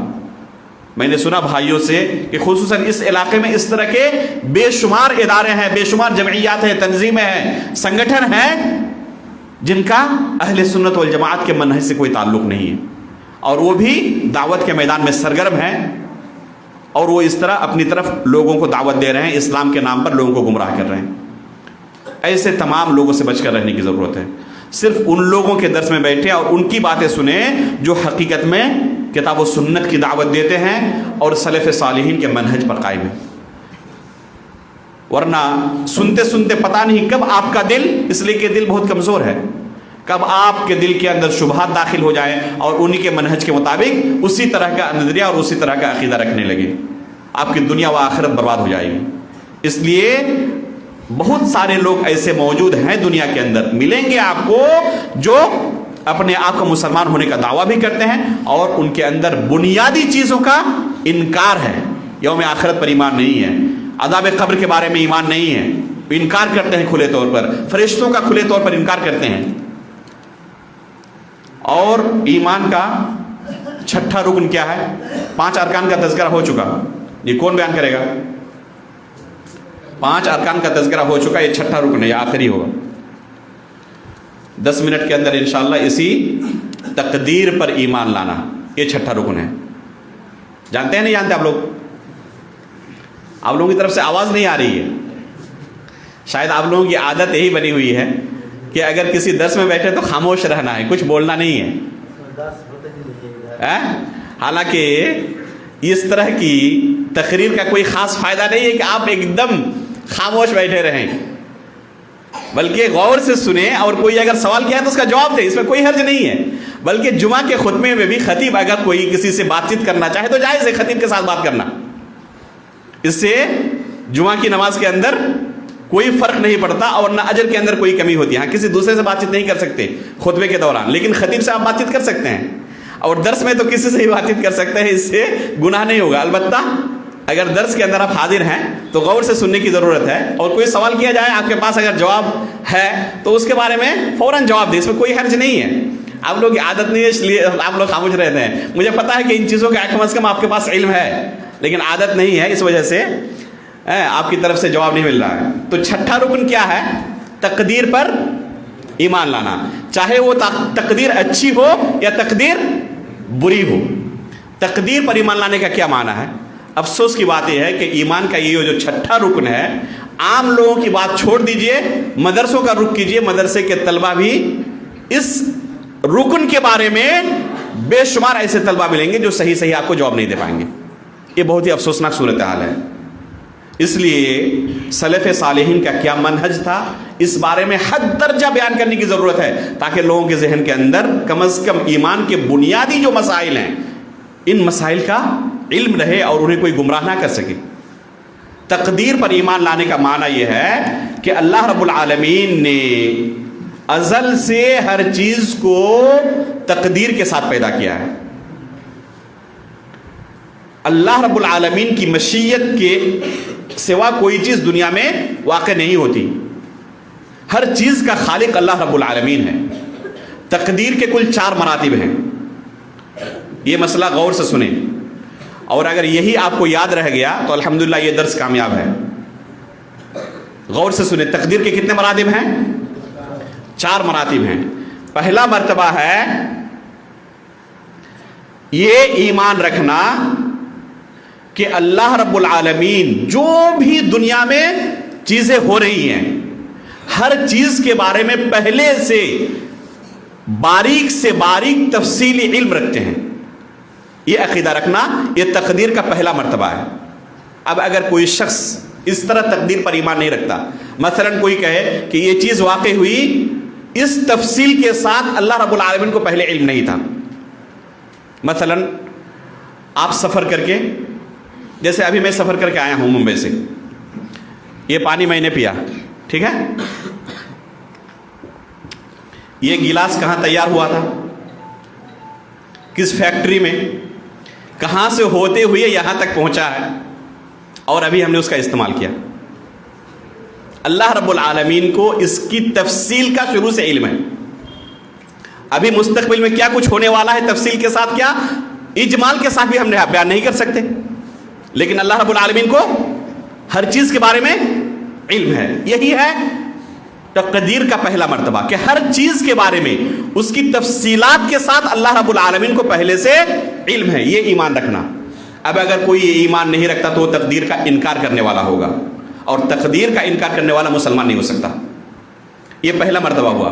میں نے سنا بھائیوں سے کہ خصوصاً اس علاقے میں اس طرح کے بے شمار ادارے ہیں، بے شمار جمعیات ہیں، تنظیمیں ہیں، سنگٹھن ہیں جن کا اہل سنت والجماعت کے منہج سے کوئی تعلق نہیں ہے، اور وہ بھی دعوت کے میدان میں سرگرم ہیں، اور وہ اس طرح اپنی طرف لوگوں کو دعوت دے رہے ہیں، اسلام کے نام پر لوگوں کو گمراہ کر رہے ہیں۔ ایسے تمام لوگوں سے بچ کر رہنے کی ضرورت ہے۔ صرف ان لوگوں کے درس میں بیٹھیں اور ان کی باتیں سنیں جو حقیقت میں کتاب و سنت کی دعوت دیتے ہیں اور سلف صالحین کے منہج پر قائم ہیں. ورنہ سنتے سنتے پتہ نہیں کب آپ کا دل، اس لیے کہ دل بہت کمزور ہے، کب آپ کے دل کے اندر شبہات داخل ہو جائیں اور انہی کے منہج کے مطابق اسی طرح کا نظریہ اور اسی طرح کا عقیدہ رکھنے لگے، آپ کی دنیا و آخرت برباد ہو جائے گی. اس لیے بہت سارے لوگ ایسے موجود ہیں دنیا کے اندر، ملیں گے آپ کو، جو اپنے آپ کو مسلمان ہونے کا دعویٰ بھی کرتے ہیں اور ان کے اندر بنیادی چیزوں کا انکار ہے. یوم آخرت پر ایمان نہیں ہے، عذاب قبر کے بارے میں ایمان نہیں ہے، انکار کرتے ہیں کھلے طور پر، فرشتوں کا کھلے طور پر انکار کرتے ہیں. اور ایمان کا چھٹا رکن کیا ہے؟ 5 ارکان کا تذکرہ ہو چکا، یہ کون بیان کرے گا؟ 5 ارکان کا تذکرہ ہو چکا، یہ چھٹا رکن ہے، یہ آخری ہوگا. 10 منٹ کے اندر انشاءاللہ اسی تقدیر پر ایمان لانا، یہ چھٹا رکن ہے. جانتے ہیں نہیں جانتے آپ لوگ؟ آپ لوگوں کی طرف سے آواز نہیں آ رہی ہے. شاید آپ لوگوں کی عادت یہی بنی ہوئی ہے کہ اگر کسی درس میں بیٹھے تو خاموش رہنا ہے، کچھ بولنا نہیں ہے. حالانکہ اس طرح کی تقریر کا کوئی خاص فائدہ نہیں ہے کہ آپ ایک دم خاموش بیٹھے رہیں، بلکہ غور سے سنیں اور کوئی اگر سوال کیا ہے تو اس کا جواب دیں، اس میں کوئی حرج نہیں ہے. بلکہ جمعہ کے خطبے میں بھی خطیب اگر کوئی کسی سے بات چیت کرنا چاہے تو جائز ہے خطیب کے ساتھ بات کرنا، اس سے جمعہ کی نماز کے اندر کوئی فرق نہیں پڑتا اور نہ اجر کے اندر کوئی کمی ہوتی ہے. ہاں کسی دوسرے سے بات چیت نہیں کر سکتے خطبے کے دوران، لیکن خطیب سے آپ بات چیت کر سکتے ہیں، اور درس میں تو کسی سے ہی بات چیت کر سکتے ہیں، اس سے گناہ نہیں ہوگا. البتہ اگر درس کے اندر آپ حاضر ہیں تو غور سے سننے کی ضرورت ہے، اور کوئی سوال کیا جائے آپ کے پاس اگر جواب ہے تو اس کے بارے میں فوراً جواب دیں، اس میں کوئی حرج نہیں ہے. آپ لوگ کی عادت نہیں ہے اس لیے آپ لوگ خاموش رہتے ہیں. مجھے پتا ہے کہ ان چیزوں کا کم از کم آپ کے پاس علم ہے، لیکن عادت نہیں ہے، اس وجہ سے آپ کی طرف سے جواب نہیں مل رہا ہے. تو چھٹا رکن کیا ہے؟ تقدیر پر ایمان لانا، چاہے وہ تقدیر اچھی ہو یا تقدیر بری ہو. تقدیر پر ایمان لانے کا کیا معنی ہے؟ افسوس کی بات یہ ہے کہ ایمان کا یہ جو چھٹا رکن ہے، عام لوگوں کی بات چھوڑ دیجئے، مدرسوں کا رخ کیجئے. مدرسے کے طلبہ بھی اس رکن کے بارے میں بے شمار ایسے طلبہ ملیں گے جو صحیح صحیح آپ کو جواب نہیں دے پائیں گے. یہ بہت ہی افسوسناک صورتحال ہے. اس لیے سلف صالحین کا کیا منہج تھا، اس بارے میں حد درجہ بیان کرنے کی ضرورت ہے، تاکہ لوگوں کے ذہن کے اندر کم از کم ایمان کے بنیادی جو مسائل ہیں ان مسائل کا علم رہے اور انہیں کوئی گمراہ نہ کر سکے. تقدیر پر ایمان لانے کا معنی یہ ہے کہ اللہ رب العالمین نے ازل سے ہر چیز کو تقدیر کے ساتھ پیدا کیا ہے. اللہ رب العالمین کی مشیت کے سوا کوئی چیز دنیا میں واقع نہیں ہوتی. ہر چیز کا خالق اللہ رب العالمین ہے. تقدیر کے کل 4 مراتب ہیں. یہ مسئلہ غور سے سنیں، اور اگر یہی آپ کو یاد رہ گیا تو الحمدللہ یہ درس کامیاب ہے. غور سے سنیں، تقدیر کے کتنے مراتب ہیں؟ 4 مراتب ہیں. پہلا مرتبہ ہے یہ ایمان رکھنا کہ اللہ رب العالمین جو بھی دنیا میں چیزیں ہو رہی ہیں ہر چیز کے بارے میں پہلے سے باریک تفصیلی علم رکھتے ہیں. یہ عقیدہ رکھنا یہ تقدیر کا پہلا مرتبہ ہے. اب اگر کوئی شخص اس طرح تقدیر پر ایمان نہیں رکھتا، مثلا کوئی کہے کہ یہ چیز واقع ہوئی اس تفصیل کے ساتھ اللہ رب العالمین کو پہلے علم نہیں تھا. مثلا آپ سفر کر کے، جیسے ابھی میں سفر کر کے آیا ہوں ممبئی سے، یہ پانی میں نے پیا، ٹھیک ہے، یہ گلاس کہاں تیار ہوا تھا، کس فیکٹری میں، کہاں سے ہوتے ہوئے یہاں تک پہنچا ہے، اور ابھی ہم نے اس کا استعمال کیا. اللہ رب العالمین کو اس کی تفصیل کا شروع سے علم ہے. ابھی مستقبل میں کیا کچھ ہونے والا ہے تفصیل کے ساتھ، کیا اجمال کے ساتھ بھی ہم نے بیان نہیں کر سکتے، لیکن اللہ رب العالمین کو ہر چیز کے بارے میں علم ہے. یہی ہے تقدیر کا پہلا مرتبہ کہ ہر چیز کے بارے میں اس کی تفصیلات کے ساتھ اللہ رب العالمین کو پہلے سے علم ہے. یہ ایمان رکھنا. اب اگر کوئی یہ ایمان نہیں رکھتا تو وہ تقدیر کا انکار کرنے والا ہوگا، اور تقدیر کا انکار کرنے والا مسلمان نہیں ہو سکتا. یہ پہلا مرتبہ ہوا.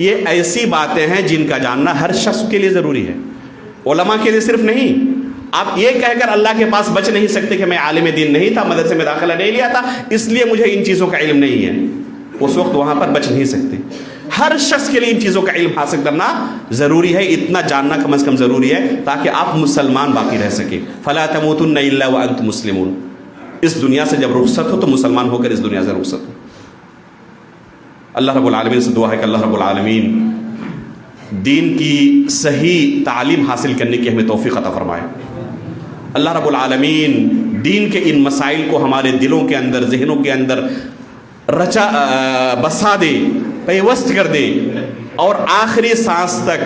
یہ ایسی باتیں ہیں جن کا جاننا ہر شخص کے لیے ضروری ہے، علماء کے لیے صرف نہیں۔ آپ یہ کہہ کر اللہ کے پاس بچ نہیں سکتے کہ میں عالم دین نہیں تھا، مدرسے میں داخلہ نہیں لیا تھا، اس لیے مجھے ان چیزوں کا علم نہیں ہے، اس وقت وہاں پر بچ نہیں سکتے۔ ہر شخص کے لیے ان چیزوں کا علم حاصل کرنا ضروری ہے، اتنا جاننا کم از کم ضروری ہے تاکہ آپ مسلمان باقی رہ سکیں۔ فلا تموتن الا وانتم مسلمون، اس دنیا سے جب رخصت ہو تو مسلمان ہو کر اس دنیا سے رخصت ہو۔ اللہ رب العالمین سے دعا ہے کہ اللہ رب العالمین دین کی صحیح تعلیم حاصل کرنے کی ہمیں توفیق عطا فرمائے۔ اللہ رب العالمین دین کے ان مسائل کو ہمارے دلوں کے اندر، ذہنوں کے اندر بسا دے، پیوست کر دے، اور آخری سانس تک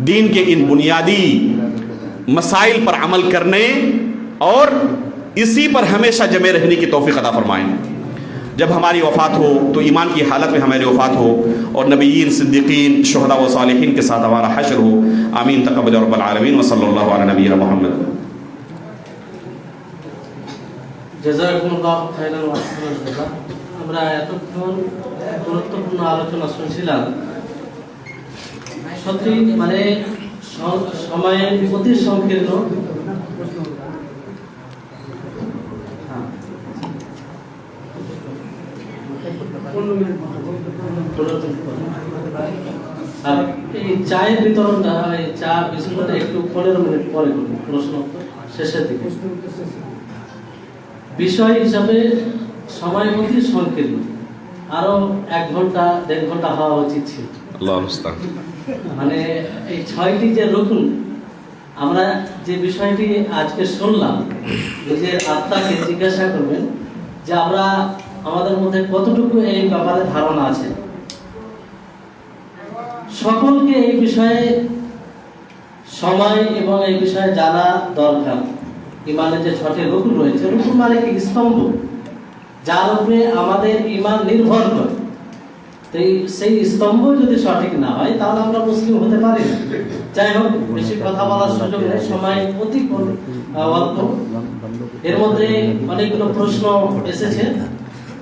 دین کے ان بنیادی مسائل پر عمل کرنے اور اسی پر ہمیشہ جمے رہنے کی توفیق عطا فرمائیں۔ جب ہماری وفات ہو تو ایمان کی حالت میں ہماری وفات ہو اور نبیین، صدیقین، شہداء و صالحین کے ساتھ ہمارا حشر ہو۔ آمین تقبل رب العالمین وصلی اللہ علی نبینا محمد۔ জাযাকুমুল্লাহ খাইরান ওয়া আহসানুল জাযা। আমরা এতক্ষণ গুরুত্বপূর্ণ আলোচনা শুনছিলাম। সত্যি মানে সময়ের অতি সংকীর্ণ। আর এই চায়ের বিতরণটা, এই চা বিস্কুটটা একটু 15 মিনিট পরে করুন, প্রশ্ন উত্তর শেষের দিকে। বিষয় হিসাবে সময় অতি সংকীর্ণ, আরো 1 ঘন্টা 1.5 ঘন্টা হওয়া উচিত ছিল। মানে এই 6টি যে রুকন, আমরা যে বিষয়টি আজকে শুনলাম, নিজের আত্মাকে জিজ্ঞাসা করবেন যে আমরা আমাদের মধ্যে কতটুকু এই ব্যাপারে ধারণা আছে। সকলকে এই বিষয়ে সময় এবং এই বিষয়ে জানা দরকার। ইমানের যে 6টি রুকন রয়েছে, রুকন মানে কি? স্তম্ভ, যার উপরে আমাদের ইমান নির্ভর করে। তো সেই স্তম্ভ যদি সঠিক না হয় তাহলে আমরা মুসলিম হতে পারি না। যাই হোক, বেশি কথা বলার সুযোগ নেই, সময় অতি অল্প। এর মধ্যে অনেকগুলো প্রশ্ন এসেছে।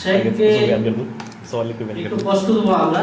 শেখকে একটু কষ্ট দেবো আমরা।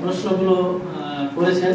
প্রশ্নগুলো করেছেন।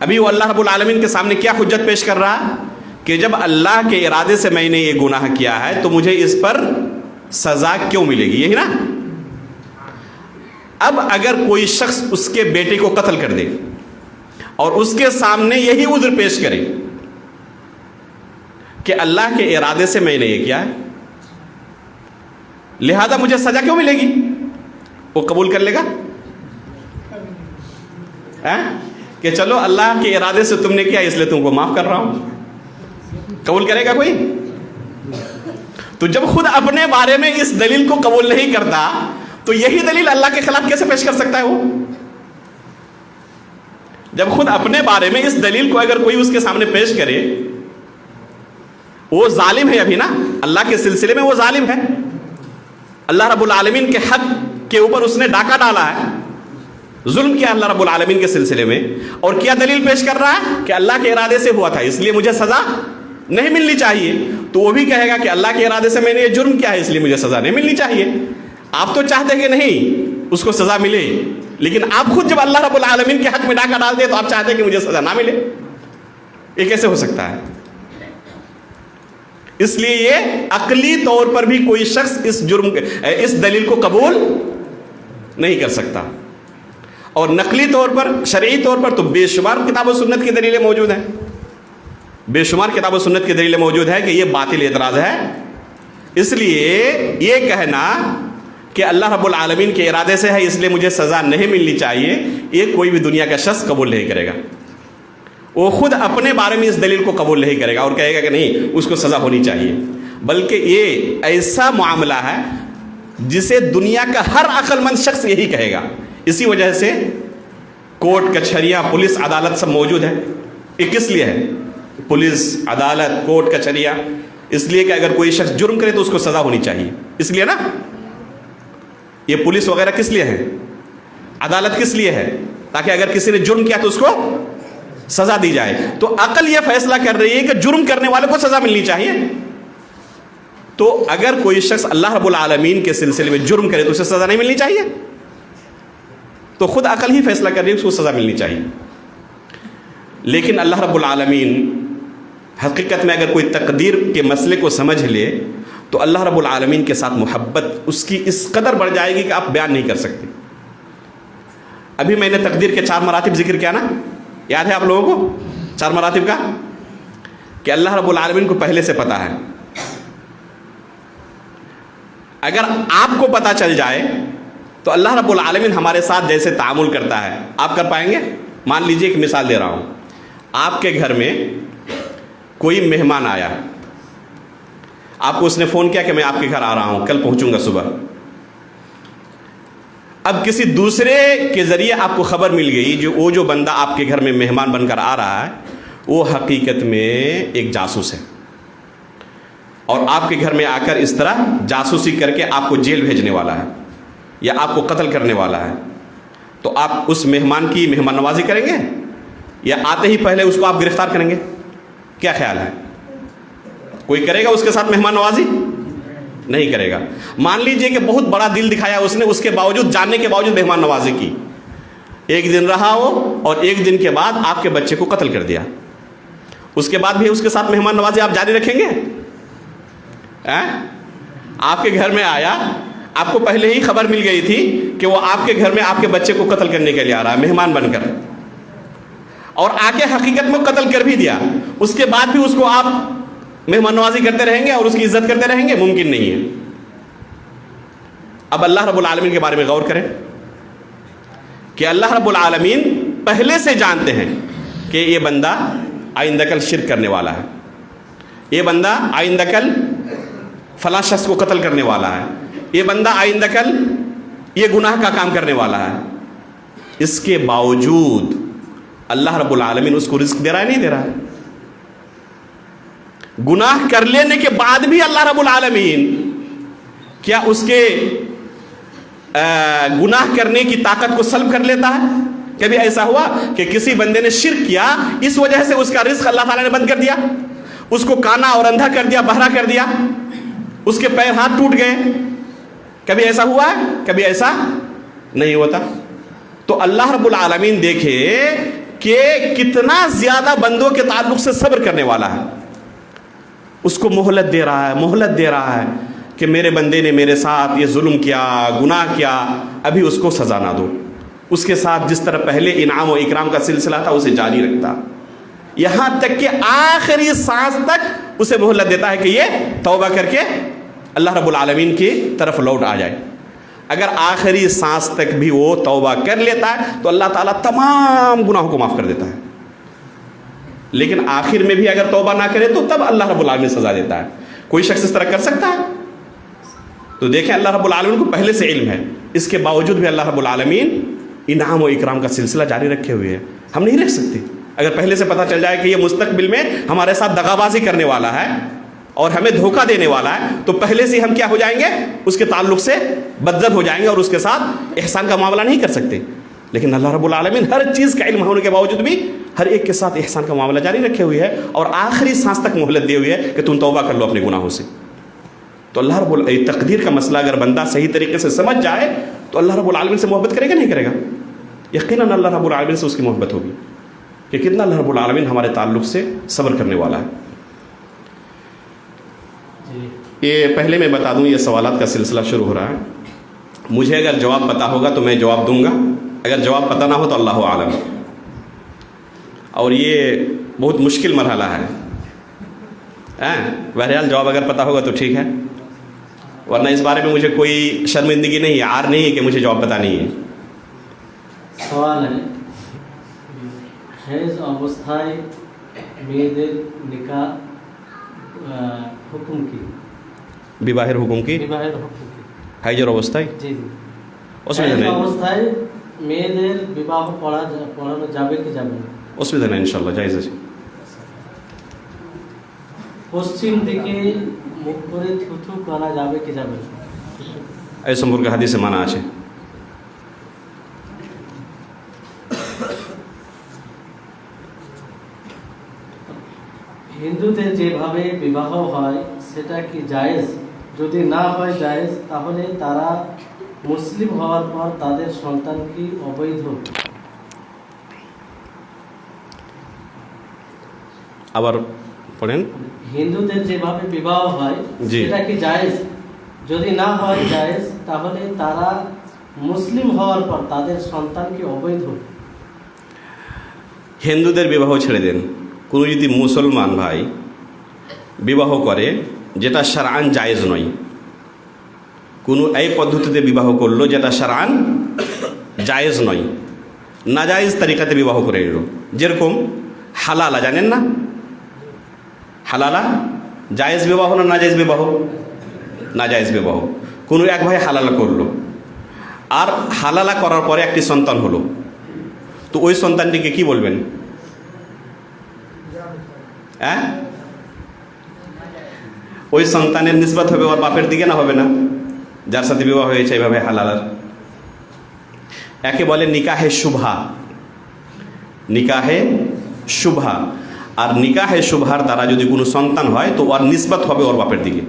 ابھی وہ اللہ رب العالمین کے سامنے کیا حجت پیش کر رہا کہ جب اللہ کے ارادے سے میں نے یہ گناہ کیا ہے تو مجھے اس پر سزا کیوں ملے گی، یہی نا؟ اب اگر کوئی شخص اس کے بیٹے کو قتل کر دے اور اس کے سامنے یہی عذر پیش کرے کہ اللہ کے ارادے سے میں نے یہ کیا ہے لہذا مجھے سزا کیوں ملے گی، وہ قبول کر لے گا کہ چلو اللہ کے ارادے سے تم نے کیا اس لیے تم کو معاف کر رہا ہوں؟ قبول کرے گا کوئی؟ تو جب خود اپنے بارے میں اس دلیل کو قبول نہیں کرتا تو یہی دلیل اللہ کے خلاف کیسے پیش کر سکتا ہے وہ؟ جب خود اپنے بارے میں اس دلیل کو اگر کوئی اس کے سامنے پیش کرے، وہ ظالم ہے ابھی نا، اللہ کے سلسلے میں وہ ظالم ہے، اللہ رب العالمین کے حق کے اوپر اس نے ڈاکہ ڈالا ہے، ظلم کیا اللہ رب العالمین کے سلسلے میں، اور کیا دلیل پیش کر رہا ہے کہ اللہ کے ارادے سے ہوا تھا اس لیے مجھے سزا نہیں ملنی چاہیے، تو وہ بھی کہے گا کہ اللہ کے ارادے سے میں نے یہ جرم کیا ہے اس لیے مجھے سزا نہیں ملنی چاہیے۔ آپ تو چاہتے ہیں کہ نہیں اس کو سزا ملے، لیکن آپ خود جب اللہ رب العالمین کے حق میں ڈاکہ ڈالتے ہیں تو آپ چاہتے ہیں کہ مجھے سزا نہ ملے، یہ کیسے ہو سکتا ہے؟ اس لیے یہ عقلی طور پر بھی کوئی شخص اس دلیل کو قبول نہیں کر سکتا، اور نقلی طور پر، شرعی طور پر تو بے شمار کتاب و سنت کی دلیلیں موجود ہیں، بے شمار کتاب و سنت کی دلیلیں موجود ہیں کہ یہ باطل اعتراض ہے۔ اس لیے یہ کہنا کہ اللہ رب العالمین کے ارادے سے ہے اس لیے مجھے سزا نہیں ملنی چاہیے، یہ کوئی بھی دنیا کا شخص قبول نہیں کرے گا، وہ خود اپنے بارے میں اس دلیل کو قبول نہیں کرے گا اور کہے گا کہ نہیں اس کو سزا ہونی چاہیے، بلکہ یہ ایسا معاملہ ہے جسے دنیا کا ہر عقل مند شخص یہی کہے گا۔ اسی وجہ سے کورٹ کچہریاں، پولیس، عدالت سب موجود ہے۔ یہ کس لیے ہے؟ پولیس، عدالت، کورٹ کچہریاں اس لیے کہ اگر کوئی شخص جرم کرے تو اس کو سزا ہونی چاہیے، اس لیے نا یہ پولیس وغیرہ کس لیے ہے، عدالت کس لیے ہے؟ تاکہ اگر کسی نے جرم کیا تو اس کو سزا دی جائے۔ تو عقل یہ فیصلہ کر رہی ہے کہ جرم کرنے والے کو سزا ملنی چاہیے، تو اگر کوئی شخص اللہ رب العالمین کے سلسلے میں جرم کرے تو اسے سزا نہیں ملنی چاہیے، تو خود عقل ہی فیصلہ کر رہی ہے اس کو سزا ملنی چاہیے۔ لیکن اللہ رب العالمین حقیقت میں اگر کوئی تقدیر کے مسئلے کو سمجھ لے تو اللہ رب العالمین کے ساتھ محبت اس کی اس قدر بڑھ جائے گی کہ آپ بیان نہیں کر سکتے۔ ابھی میں نے تقدیر کے 4 مراتب ذکر کیا نا، یاد ہے آپ لوگوں کو 4 مراتب کا؟ کہ اللہ رب العالمین کو پہلے سے پتہ ہے، اگر آپ کو پتہ چل جائے تو اللہ رب العالمین ہمارے ساتھ جیسے تعامل کرتا ہے آپ کر پائیں گے؟ مان لیجئے ایک مثال دے رہا ہوں، آپ کے گھر میں کوئی مہمان آیا، آپ کو اس نے فون کیا کہ میں آپ کے گھر آ رہا ہوں، کل پہنچوں گا صبح۔ اب کسی دوسرے کے ذریعے آپ کو خبر مل گئی وہ جو بندہ آپ کے گھر میں مہمان بن کر آ رہا ہے وہ حقیقت میں ایک جاسوس ہے، اور آپ کے گھر میں آ کر اس طرح جاسوسی کر کے آپ کو جیل بھیجنے والا ہے یا آپ کو قتل کرنے والا ہے، تو آپ اس مہمان کی مہمان نوازی کریں گے یا آتے ہی پہلے اس کو آپ گرفتار کریں گے؟ کیا خیال ہے؟ کوئی کرے گا اس کے ساتھ مہمان نوازی؟ نہیں کرے گا۔ مان لیجئے کہ بہت بڑا دل دکھایا اس نے، اس کے باوجود، جاننے کے باوجود مہمان نوازی کی، ایک دن رہا وہ اور ایک دن کے بعد آپ کے بچے کو قتل کر دیا، اس کے بعد بھی اس کے ساتھ مہمان نوازی آپ جاری رکھیں گے؟ آپ کے گھر میں آیا، آپ کو پہلے ہی خبر مل گئی تھی کہ وہ آپ کے گھر میں آپ کے بچے کو قتل کرنے کے لیے آ رہا ہے مہمان بن کر، اور آ کے حقیقت میں قتل کر بھی دیا، اس کے بعد بھی اس کو آپ مہمان نوازی کرتے رہیں گے اور اس کی عزت کرتے رہیں گے؟ ممکن نہیں ہے۔ اب اللہ رب العالمین کے بارے میں غور کریں کہ اللہ رب العالمین پہلے سے جانتے ہیں کہ یہ بندہ آئندہ کل شرک کرنے والا ہے، یہ بندہ آئندہ کل فلاں شخص کو قتل کرنے والا ہے، یہ بندہ آئندہ کل یہ گناہ کا کام کرنے والا ہے، اس کے باوجود اللہ رب العالمین اس کو رزق دے رہا ہے؟ نہیں دے رہا ہے۔ گناہ کر لینے کے بعد بھی اللہ رب العالمین کیا اس کے گناہ کرنے کی طاقت کو سلب کر لیتا ہے؟ کبھی ایسا ہوا کہ کسی بندے نے شرک کیا، اس وجہ سے اس کا رزق اللہ تعالیٰ نے بند کر دیا، اس کو کانا اور اندھا کر دیا، بہرا کر دیا، اس کے پیر ہاتھ ٹوٹ گئے؟ کبھی ایسا ہوا ہے؟ کبھی ایسا نہیں ہوتا۔ تو اللہ رب العالمین دیکھے کہ کتنا زیادہ بندوں کے تعلق سے صبر کرنے والا ہے. اس کو مہلت دے رہا ہے کہ میرے بندے نے میرے ساتھ یہ ظلم کیا, گناہ کیا, ابھی اس کو سزا نہ دو. اس کے ساتھ جس طرح پہلے انعام و اکرام کا سلسلہ تھا اسے جاری رکھتا, یہاں تک کہ آخری سانس تک اسے مہلت دیتا ہے کہ یہ توبہ کر کے اللہ رب العالمین کی طرف لوٹ آ جائے. اگر آخری سانس تک بھی وہ توبہ کر لیتا ہے تو اللہ تعالیٰ تمام گناہوں کو معاف کر دیتا ہے. لیکن آخر میں بھی اگر توبہ نہ کرے تو تب اللہ رب العالمین سزا دیتا ہے. کوئی شخص اس طرح کر سکتا ہے؟ تو دیکھیں اللہ رب العالمین کو پہلے سے علم ہے, اس کے باوجود بھی اللہ رب العالمین انعام و اکرام کا سلسلہ جاری رکھے ہوئے ہیں. ہم نہیں رکھ سکتے. اگر پہلے سے پتہ چل جائے کہ یہ مستقبل میں ہمارے ساتھ دغابازی کرنے والا ہے اور ہمیں دھوکہ دینے والا ہے, تو پہلے سے ہم کیا ہو جائیں گے, اس کے تعلق سے بدزن ہو جائیں گے اور اس کے ساتھ احسان کا معاملہ نہیں کر سکتے. لیکن اللہ رب العالمین ہر چیز کا علم ہونے کے باوجود بھی ہر ایک کے ساتھ احسان کا معاملہ جاری رکھے ہوئے ہے اور آخری سانس تک مہلت دیے ہوئے ہے کہ تم توبہ کر لو اپنے گناہوں سے. تو اللہ رب تقدیر کا مسئلہ اگر بندہ صحیح طریقے سے سمجھ جائے تو اللہ رب العالمین سے محبت کرے گا نہیں کرے گا؟ یقیناً اللہ رب العالمین سے اس کی محبت ہوگی کہ کتنا اللہ رب العالمین ہمارے تعلق سے صبر کرنے والا ہے. یہ پہلے میں بتا دوں, یہ سوالات کا سلسلہ شروع ہو رہا ہے. مجھے اگر جواب پتہ ہوگا تو میں جواب دوں گا, اگر جواب پتہ نہ ہو تو اللہ عالم. اور یہ بہت مشکل مرحلہ ہے. بہرحال جواب اگر پتہ ہوگا تو ٹھیک ہے, ورنہ اس بارے میں مجھے کوئی شرمندگی نہیں ہے, عار نہیں ہے کہ مجھے جواب پتہ نہیں ہے. سوال ہے, حیض অবস্থায় মেয়েদের নিকাহ হুকুম কি? বিবাহের হুকুম কি? বিবাহের হুকুম কি? হাইজের অবস্থায়? জি জি. অসুবিধা নেই, অবস্থায় মেয়েদের বিবাহ পড়ানো যাবে কি যাবে না? অসুবিধা নেই, ইনশাআল্লাহ জায়েজ আছে. পশ্চিম দিকে মুখ করে থুথু করা যাবে কি যাবে না? এই সম্পর্কে হাদিসে মানা আছে. হিন্দুদের যেভাবে বিবাহ হয় সেটা কি জায়েজ? যদি না হয় জায়েজ তাহলে তারা মুসলিম হওয়ার পর তাদের সন্তান কি অবৈধ? আবার পড়েন. হিন্দুদের যেভাবে বিবাহ হয় জি। সেটা কি জায়েজ? যদি না হয় জায়েজ তাহলে তারা মুসলিম হওয়ার পর তাদের সন্তান কি অবৈধ? হিন্দুদের বিবাহ ছেড়ে দেন, কোনো যদি মুসলমান ভাই বিবাহ করে যেটা শারআন জায়েজ নয়, কোনো এই পদ্ধতিতে বিবাহ করলো যেটা শারআন জায়েজ নয়, নাজায়েজ তরিকাতে বিবাহ করে নিল, যেরকম হালালা, জানেন না হালালা? জায়েজ বিবাহ না নাজায়েজ বিবাহ? নাজায়েজ বিবাহ. কোনো এক ভাই হালালা করলো, আর হালালা করার পরে একটি সন্তান হলো, তো ওই সন্তানটিকে কি বলবেন? হ্যাঁ, ওই সন্তানের নিসবত হবে ওর বাপের দিকে না হবে না, যার সাথে বিবাহ হয়েছে এইভাবে হালালার? একে বলে নিকাহে শুভা. নিকাহে শুভা. আর নিকাহে শুভার দ্বারা যদি কোনো সন্তান হয় তো ওর নিসবত হবে ওর বাপের দিকে.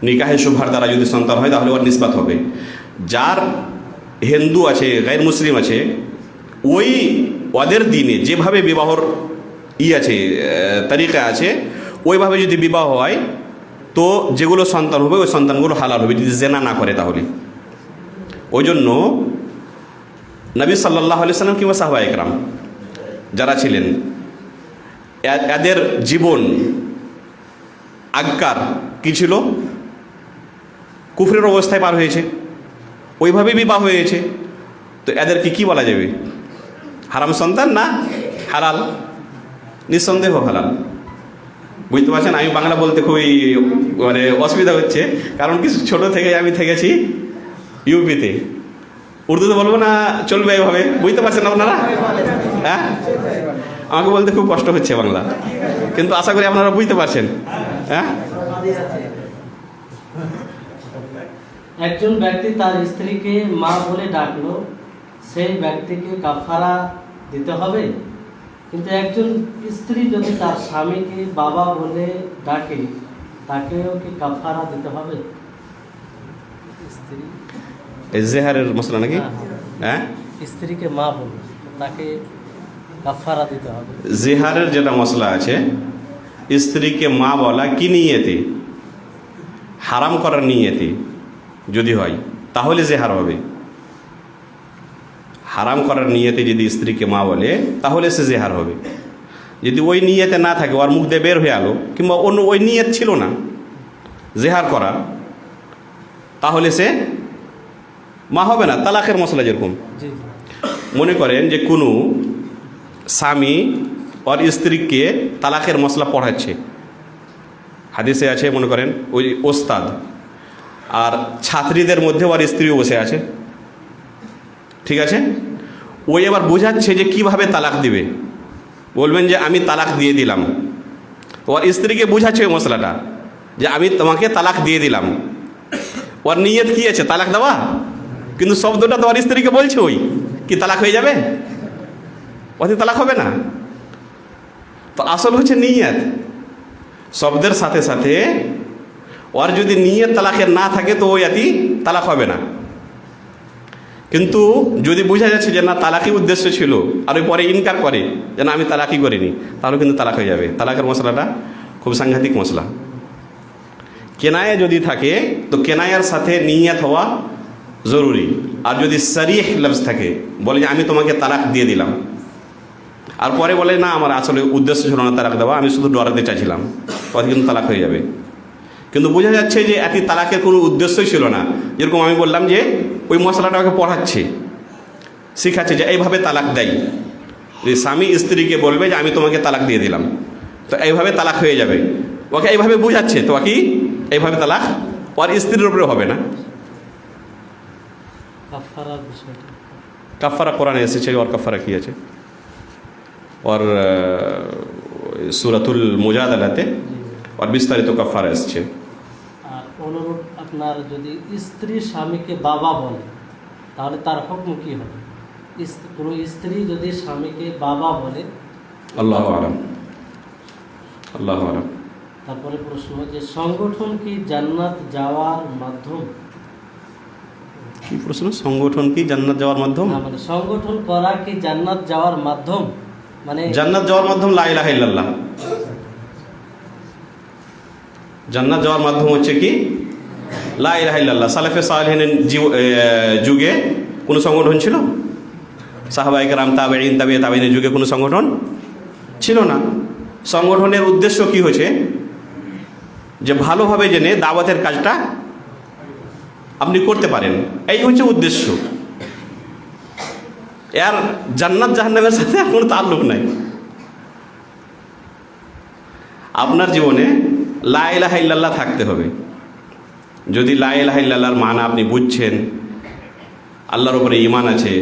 নিকাহে শুভার দ্বারা যদি সন্তান হয় তাহলে ওর নিসবত হবে. যার হিন্দু আছে, গায়ের মুসলিম আছে, ওই ওদের দিনে যেভাবে বিবাহর আছে তরিকা আছে ওইভাবে যদি বিবাহ হয় তো যেগুলো সন্তান হবে ওই সন্তানগুলো হালাল হবে, যদি জেনা না করে তাহলে. ওই জন্য নবী সাল্লাল্লাহু আলাইহি সাল্লাম কিংবা সাহাবায়ে কেরাম যারা ছিলেন এদের জীবন আগকার কী ছিল? কুফরের অবস্থায় পার হয়েছে, ওইভাবেই বিবাহ হয়েছে, তো এদেরকে কি বলা যাবে? হারাম সন্তান না হালাল? নিঃসন্দেহ হালাল. বুঝতে পারছেন? আমি বাংলা বলতে খুবই মানে অসুবিধা হচ্ছে, কারণ কিছু ছোটো থেকে আমি থেকেছি ইউপিতে. উর্দুতে বলবো না চলবে এভাবে? বুঝতে পারছেন আপনারা? হ্যাঁ, আমাকে বলতে খুব কষ্ট হচ্ছে বাংলা, কিন্তু আশা করি আপনারা বুঝতে পারছেন. হ্যাঁ, একজন ব্যক্তি তার স্ত্রীকে মা বলে ডাকলো, সেই ব্যক্তিকে কাফারা দিতে হবে? কিন্তু একজন স্ত্রী যদি তার স্বামীকে বাবা বলে ডাকে তাকেও কি কাফারা দিতে হবে? জেহারের মশলা নাকি? হ্যাঁ, স্ত্রীকে মা বলে তাকে কাফারা দিতে হবে। জেহারের যেটা মশলা আছে, স্ত্রীকে মা বলা কি নিয়তে, হারাম করার নিয়তে যদি হয় তাহলে জেহার হবে। হারাম করার নিয়তে যদি স্ত্রীকে মা বলে তাহলে সে জেহার হবে। যদি ওই নিয়তে না থাকে, ওর মুখ দিয়ে বের হয়ে আলো, কিংবা অন্য ওই নিয়ত ছিল না জেহার করা, তাহলে সে মা হবে না। তালাকের মশলা যেরকম, জি জি। মনে করেন যে কোনো স্বামী ওর স্ত্রীকে তালাকের মশলা পড়াচ্ছে, হাদিসে আছে, মনে করেন ওই ওস্তাদ আর ছাত্রীদের মধ্যে ওর স্ত্রীও বসে আছে, ঠিক আছে, ওই এবার বোঝাচ্ছে যে কিভাবে তালাক দিবে। বলবেন যে আমি তালাক দিয়ে দিলাম, ওর স্ত্রীকে বোঝাচ্ছে ওই মশলাটা যে আমি তোমাকে তালাক দিয়ে দিলাম। ওর নিয়ত কি আছে? তালাক দেওয়া, কিন্তু শব্দটা তো ওর স্ত্রীকে বলছে ওই কি তালাক হয়ে যাবে, ওতে তালাক হবে না। তো আসল হচ্ছে নিয়ত। শব্দের সাথে সাথে ওর যদি নিয়ত তালাকের না থাকে তো ওই আতি তালাক হবে না। কিন্তু যদি বোঝা যাচ্ছে যে না তালাকই উদ্দেশ্য ছিল, আর ওই পরে ইনকার করে যে না আমি তালাকই করিনি, তাহলে কিন্তু তালাক হয়ে যাবে। তালাকের মশলাটা খুব সাংঘাতিক মশলা। কেনায়া যদি থাকে তো কেনায়ার সাথে নিয়ত হওয়া জরুরি। আর যদি সরিহ লফজ থাকে, বলে যে আমি তোমাকে তালাক দিয়ে দিলাম, আর পরে বলে না আমার আসলে উদ্দেশ্য ছিল না তালাক দেওয়া, আমি শুধু ডরাতে চাইছিলাম, তাহলে কিন্তু তালাক হয়ে যাবে। কিন্তু বোঝা যাচ্ছে যে এটি তালাকের কোনো উদ্দেশ্যই ছিল না। যেরকম আমি বললাম যে ওই মশলাটা ওকে পড়াচ্ছে, শিখাচ্ছে যে এইভাবে তালাক দেয়। যে স্বামী স্ত্রীকে বলবে যে আমি তোমাকে তালাক দিয়ে দিলাম, তো এইভাবে তালাক হয়ে যাবে, ওকে এইভাবে বোঝাচ্ছে, তো কি এইভাবে তালাক ওর স্ত্রীর উপরে হবে না। কাফারার বিষয়টা, কাফারা কোরআনে এসেছে, ওর কাফারা কী আছে, ওর সূরাতুল মুজাদালাতে ওর বিস্তারিত কাফারা এসেছে। আর অনুরূপ আপনার যদি স্ত্রী স্বামীকে বাবা বলে তাহলে তার হুকুম কি হবে? কোনো স্ত্রী যদি স্বামীকে বাবা বলে, আল্লাহু আলাম, আল্লাহু আলাম। তারপরে প্রশ্ন যে সংগঠন কি জান্নাত যাওয়ার মাধ্যম? কি প্রশ্ন? সংগঠন কি জান্নাত যাওয়ার মাধ্যম? না, মানে সংগঠন করা কি জান্নাত যাওয়ার মাধ্যম? মানে জান্নাত যাওয়ার মাধ্যম লা ইলাহা ইল্লাল্লাহ। জান্নাত যাওয়ার মাধ্যম হচ্ছে কি লা ইলাহা ইল্লাল্লাহ। সালেফে সালেহিনের যুগে কোনো সংগঠন ছিল? সাহাবায়ে কেরাম, তাবেঈন, তাবেঈনের যুগে কোনো সংগঠন ছিল না। সংগঠনের উদ্দেশ্য কি হয়েছে? যে ভালোভাবে জেনে দাওয়াতের কাজটা আপনি করতে পারেন, এই হচ্ছে উদ্দেশ্য। এর জান্নাত জাহান্নামের সাথে কোনো তাল্লুক নাই। আপনার জীবনে লা ইলাহা ইল্লাল্লাহ থাকতে হবে। যদি লা ইলাহা ইল্লাল্লাহর মানা আপনি বুঝছেন, আল্লাহর উপরে ঈমান আছে,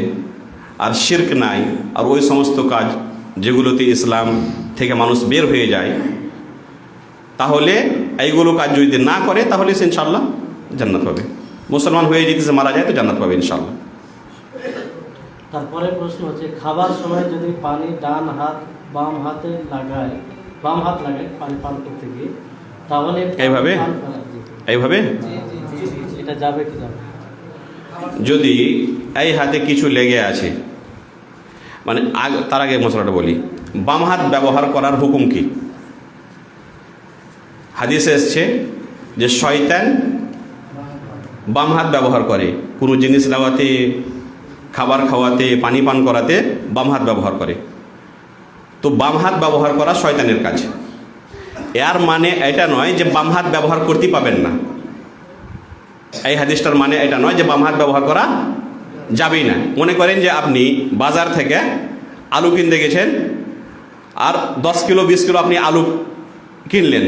আর শিরক নাই, আর ওই সমস্ত কাজ যেগুলোতে ইসলাম থেকে মানুষ বের হয়ে যায়, তাহলে এইগুলো কাজ যদি না করে তাহলে সে ইনশাআল্লাহ জান্নাত পাবে। মুসলমান হয়ে যদি সে মারা যায় তো জান্নাত পাবে ইনশাআল্লাহ। তারপরে প্রশ্ন হচ্ছে খাবার সময় যদি পানি ডান হাত বাম হাতে লাগায়, বাম হাত লাগায় পানি পান করতে গিয়ে, তাহলে এইভাবে এইভাবে এটা যাবে কি যাবে? যদি এই হাতে কিছু লেগে আছে, মানে তার আগে মশলাটা বলি, বাম হাত ব্যবহার করার হুকুম কি? হাদিসে এসছে যে শয়তান বাম হাত ব্যবহার করে, কোনো জিনিস নেওয়াতে, খাবার খাওয়াতে, পানি পান করাতে বাম হাত ব্যবহার করে। তো বাম হাত ব্যবহার করা শয়তানের কাজ। এর মানে এটা নয় যে বাম হাত ব্যবহার করতে পাবেন না। এই হাদিসটার মানে এটা নয় যে বাম হাত ব্যবহার করা যাবেই না। মনে করেন যে আপনি বাজার থেকে আলু কিনতে গেছেন, আর 10 কিলো 20 কিলো আপনি আলু কিনলেন,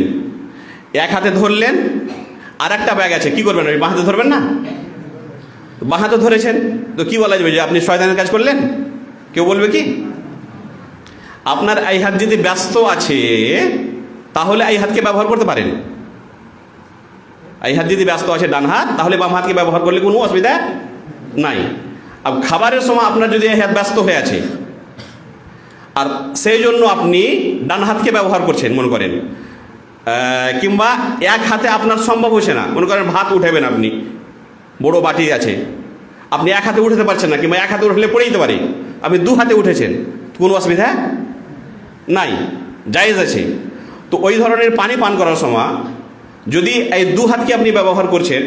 এক হাতে ধরলেন, আর একটা ব্যাগ আছে, কি করবেন? ওই বাঁ হাতে ধরবেন না? বাঁ হাতে ধরেছেন তো কি বলা যাবে যে আপনি শয়তানের কাজ করলেন? কেউ বলবে কি? আপনার এই হাত যদি ব্যস্ত আছে তাহলে এই হাতকে ব্যবহার করতে পারেন। এই হাত যদি ব্যস্ত আছে ডান হাত, তাহলে বাম হাতকে ব্যবহার করলে কোনো অসুবিধা নাই। আর খাবারের সময় আপনার যদি এই হাত ব্যস্ত হয়ে আছে আর সেই জন্য আপনি ডান হাতকে ব্যবহার করছেন মনে করেন, কিংবা এক হাতে আপনার সম্ভব হচ্ছে না, মনে করেন ভাত উঠাবেন আপনি, বড় বাটি আছে, আপনি এক হাতে উঠাতে পারছেন না, কিংবা এক হাতে উঠলে পড়ে যেতে পারে, আপনি দু হাতে উঠেছেন, কোনো অসুবিধা নাই, জায়েজ আছে। তো ওই ধরনের পানি পান করার সময় যদি এই দু হাতকে আপনি ব্যবহার করছেন,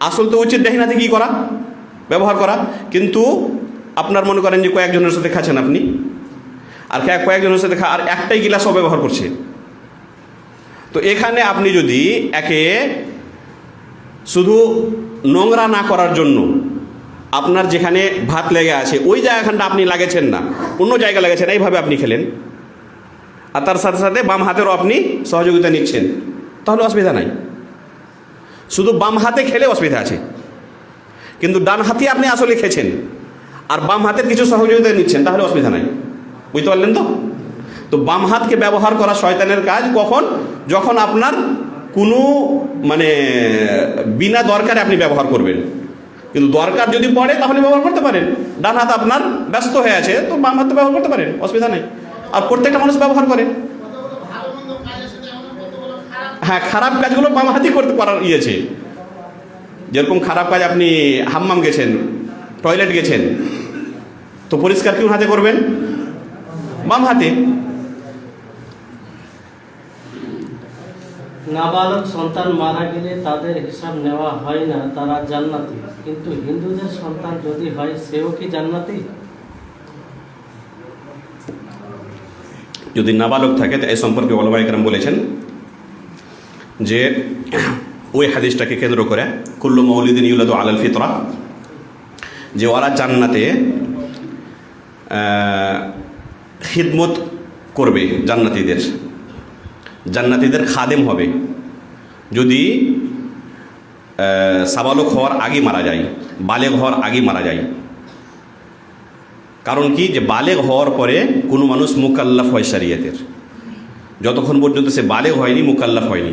আসল তো উচিত ডাহিন হাতে কী করা, ব্যবহার করা, কিন্তু আপনার মনে করেন যে কয়েকজনের সাথে খাচ্ছেন আপনি, আর কয়েকজনের সাথে আর একটাই গিলাসও ব্যবহার করছে। তো এখানে আপনি যদি একে শুধু নোংরা না করার জন্য আপনার যেখানে ভাত লেগে আছে ওই জায়গাখানটা আপনি লাগাচ্ছেন না, অন্য জায়গা লাগাচ্ছেন, এইভাবে আপনি খেলেন, আর তার সাথে সাথে বাম হাতেরও আপনি সহযোগিতা নিচ্ছেন, তাহলে অসুবিধা নাই। শুধু বাম হাতে খেলে অসুবিধা আছে, কিন্তু ডান হাতে আপনি আসলে খেয়েছেন আর বাম হাতের কিছু সহযোগিতা নিচ্ছেন, তাহলে অসুবিধা নাই। বুঝতে পারলেন তো? তো বাম হাতকে ব্যবহার করা শয়তানের কাজ কখন? যখন আপনার কোনো মানে বিনা দরকারে আপনি ব্যবহার করবেন, কিন্তু দরকার যদি পড়ে তাহলে ব্যবহার করতে পারেন। ডান হাত আপনার ব্যস্ত হয়ে আছে, তো বাম হাতে ব্যবহার করতে পারেন, অসুবিধা নেই। আর প্রত্যেকটা মানুষ ব্যবহার করে। হ্যাঁ, খারাপ কাজগুলো বাম হাতেই করতে করার ইয়েছে। যেরকম খারাপ কাজ, আপনি হাম্মাম গেছেন, টয়লেট গেছেন, তো পরিষ্কার কোন হাতে করবেন? বাম হাতে। নাবালক সন্তান মারা গেলে তাদের হিসাব নেওয়া হয় না, তারা জান্নাতি, কিন্তু হিন্দুদের সন্তান যদি হয় সেও কি জান্নাতি? যদি নাবালক থাকে তো এই সম্পর্কে ওলামা ইকরাম বলেছেন যে ওই হাদিসটাকে কেন্দ্র করে কুল্লু মাউলিদিন ইউলাদু আলাল ফিতরা, যে ওরা জান্নাতে খিদমত করবে, জান্নাতীদের খাদেম হবে যদি সাবালক হওয়ার আগে মারা যায়, বালেগ হওয়ার আগে মারা যায়। কারণ কি? যে বালেগ হওয়ার পরে কোনো মানুষ মুকাল্লাফ হয় শরীয়তের, যতক্ষণ পর্যন্ত সে বালেগ হয়নি, মুকাল্লাফ হয়নি।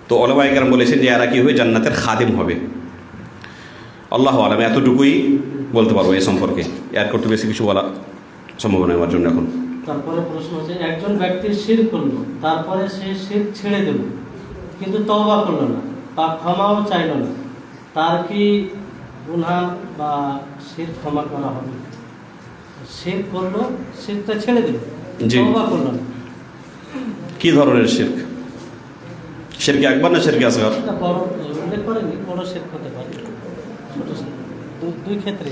তো ওলামা ইকরাম বলেছেন যে এরা কি হবে? জান্নাতের খাদেম হবে। আল্লাহু আলাম, এতটুকুই বলতে পারবো এ সম্পর্কে, এর করতে বেশি কিছু বলা সম্ভব নয় আমার জন্য এখন। তারপরে প্রশ্ন হচ্ছে, একজন ব্যক্তি শিরক করলো, তারপরে সে শিরক ছেড়ে দিল, কিন্তু তওবা করলো না বা ক্ষমাও চাইল না, তার কি গুনাহ বা শিরক ক্ষমা করা হবে? শিরক করলো, শিরকটা ছেড়ে দিল, তওবা করলো না। কি ধরনের শিরক? শিরকে আকবার না শিরকে আসগর? এটা বড় উল্লেখ করেনি, বড় শিরক হতে পারে, ছোট শিরক, দুই ক্ষেত্রে।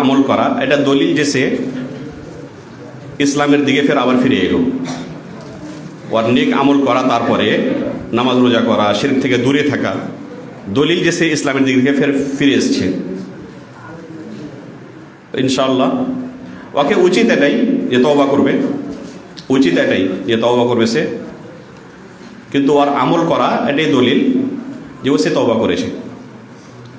আমল করা, এটা দলিল যে সে ইসলামের দিকে ফের আবার ফিরে এলো। আর নেক আমল করা, তারপরে নামাজ রোজা করা, শিরক থেকে দূরে থাকা, দলিল যে সে ইসলামের দিকে ফের ফিরে এসছে। ইনশাআল্লাহ ওকে উচিত এটাই যে তওবা করবে, উচিত এটাই যে তওবা করবে সে, কিন্তু ওর আমল করা এটাই দলিল যে ও সে তওবা করেছে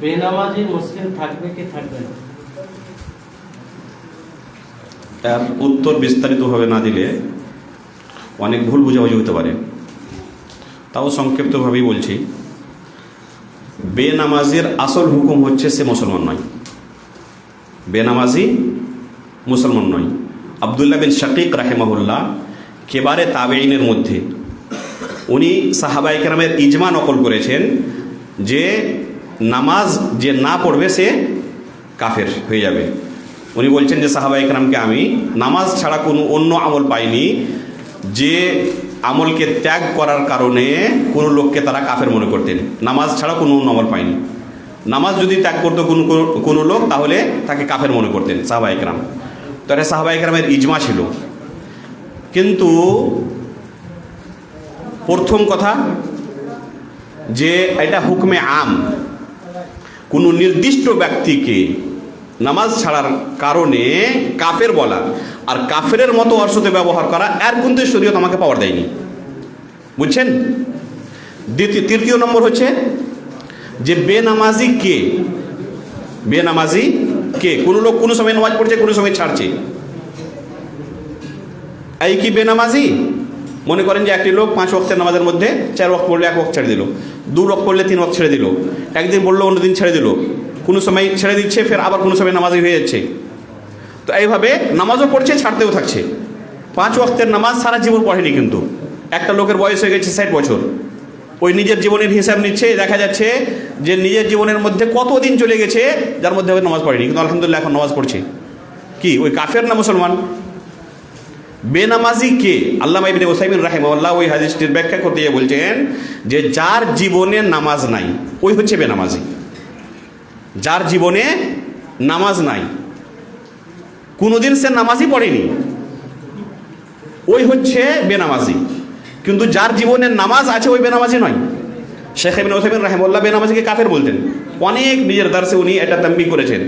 বেনামাজি মুসলিম থাকবে কি থাকবে না? তার উত্তর বিস্তারিতভাবে না দিলে অনেক ভুল বোঝাবুঝি হতে পারে, তাও সংক্ষিপ্তভাবেই বলছি। বেনামাজির আসল হুকুম হচ্ছে সে মুসলমান নয়, বেনামাজি মুসলমান নয়। আব্দুল্লাহ বিন শাকিক রাহিমাহুল্লাহ কেবারে তাবেঈনের মধ্যে, উনি সাহাবায়ে কেরামের ইজমা নকল করেছেন যে নামাজ যে না পড়বে সে কাফের হয়ে যাবে। উনি বলছেন যে সাহাবায়ে কেরামকে আমি নামাজ ছাড়া কোনো অন্য আমল পাইনি যে আমলকে ত্যাগ করার কারণে কোনো লোককে তারা কাফের মনে করতেন। নামাজ ছাড়া কোনো অন্য আমল পাইনি। নামাজ যদি ত্যাগ করতো কোনো লোক, তাহলে তাকে কাফের মনে করতেন সাহাবায়ে কেরাম। তো এটা সাহাবায়ে কেরামের ইজমা ছিল। কিন্তু প্রথম কথা যে এটা হুকমে আম, কোনো নির্দিষ্ট ব্যক্তিকে নামাজ ছাড়ার কারণে কাফের বলা আর কাফেরের মতো ওর সাথে ব্যবহার করা, এর কিন্তু শরীয়ত আমাকে পাওয়ার দেয়নি, বুঝছেন? তৃতীয় নম্বর হচ্ছে যে বেনামাজি কে, বেনামাজি কে? কোনো লোক কোনো সময় নামাজ পড়ছে, কোনো সময় ছাড়ছে, এই কি বেনামাজি? মনে করেন যে একটি লোক 5 ওয়াক্তের নামাজের মধ্যে 4 ওয়াক্ত পড়লে 1 ওয়াক্ত ছেড়ে দিল, 2 ওয়াক্ত পড়লে 3 ওয়াক্ত ছেড়ে দিল, একদিন পড়লো অন্যদিন ছেড়ে দিল, কোনো সময় ছেড়ে দিচ্ছে ফের আবার কোনো সময় নামাজি হয়ে যাচ্ছে। তো এইভাবে নামাজও পড়ছে, ছাড়তেও থাকছে। 5 ওয়াক্তের নামাজ সারা জীবন পড়েনি, কিন্তু একটা লোকের বয়স হয়ে গেছে 60 বছর, ওই নিজের জীবনের হিসাব নিচ্ছে, দেখা যাচ্ছে যে নিজের জীবনের মধ্যে কতদিন চলে গেছে যার মধ্যে ওই নামাজ পড়েনি, কিন্তু আলহামদুলিল্লাহ এখন নামাজ পড়ছে। কি ওই কাফের না মুসলমান? বেনামাজি কে? আল্লামা ইবনে উসাইমিন রাহিমাহুল্লাহ ওই হাদিসটির ব্যাখ্যা করতে গিয়ে বলছেন যে যার জীবনে নামাজ নাই ওই হচ্ছে বেনামাজি। যার জীবনে নামাজ নাই, কোনোদিন সে নামাজই পড়েনি, ওই হচ্ছে বেনামাজি। কিন্তু যার জীবনে নামাজ আছে ওই বেনামাজি নয়। শেখ ইবনে উসাইমিন রাহিমাহুল্লাহ বেনামাজিকে কাফের বলতেন। অনেক নিজের দার্সে উনি এটা তাম্বি করেছেন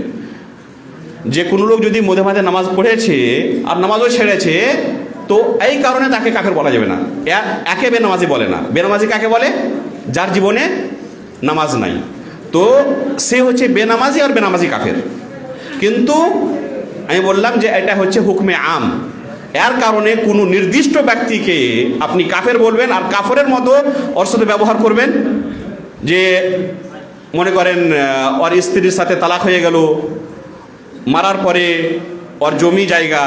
যে কোনো লোক যদি মধ্যে মাঝে নামাজ পড়েছে আর নামাজও ছেড়েছে, তো এই কারণে তাকে কাফের বলা যাবে না, একে বেনামাজি বলে না। বেনামাজি কাকে বলে? যার জীবনে নামাজ নাই, তো সে হচ্ছে বেনামাজি আর বেনামাজি কাফের। কিন্তু আমি বললাম যে এটা হচ্ছে হুকমে আম, এর কারণে কোনো নির্দিষ্ট ব্যক্তিকে আপনি কাফের বলবেন আর কাফেরের মতো ওর সাথে ব্যবহার করবেন। যে মনে করেন ওর স্ত্রীর সাথে তালাক হয়ে গেল, মারার পরে ওর জমি জায়গা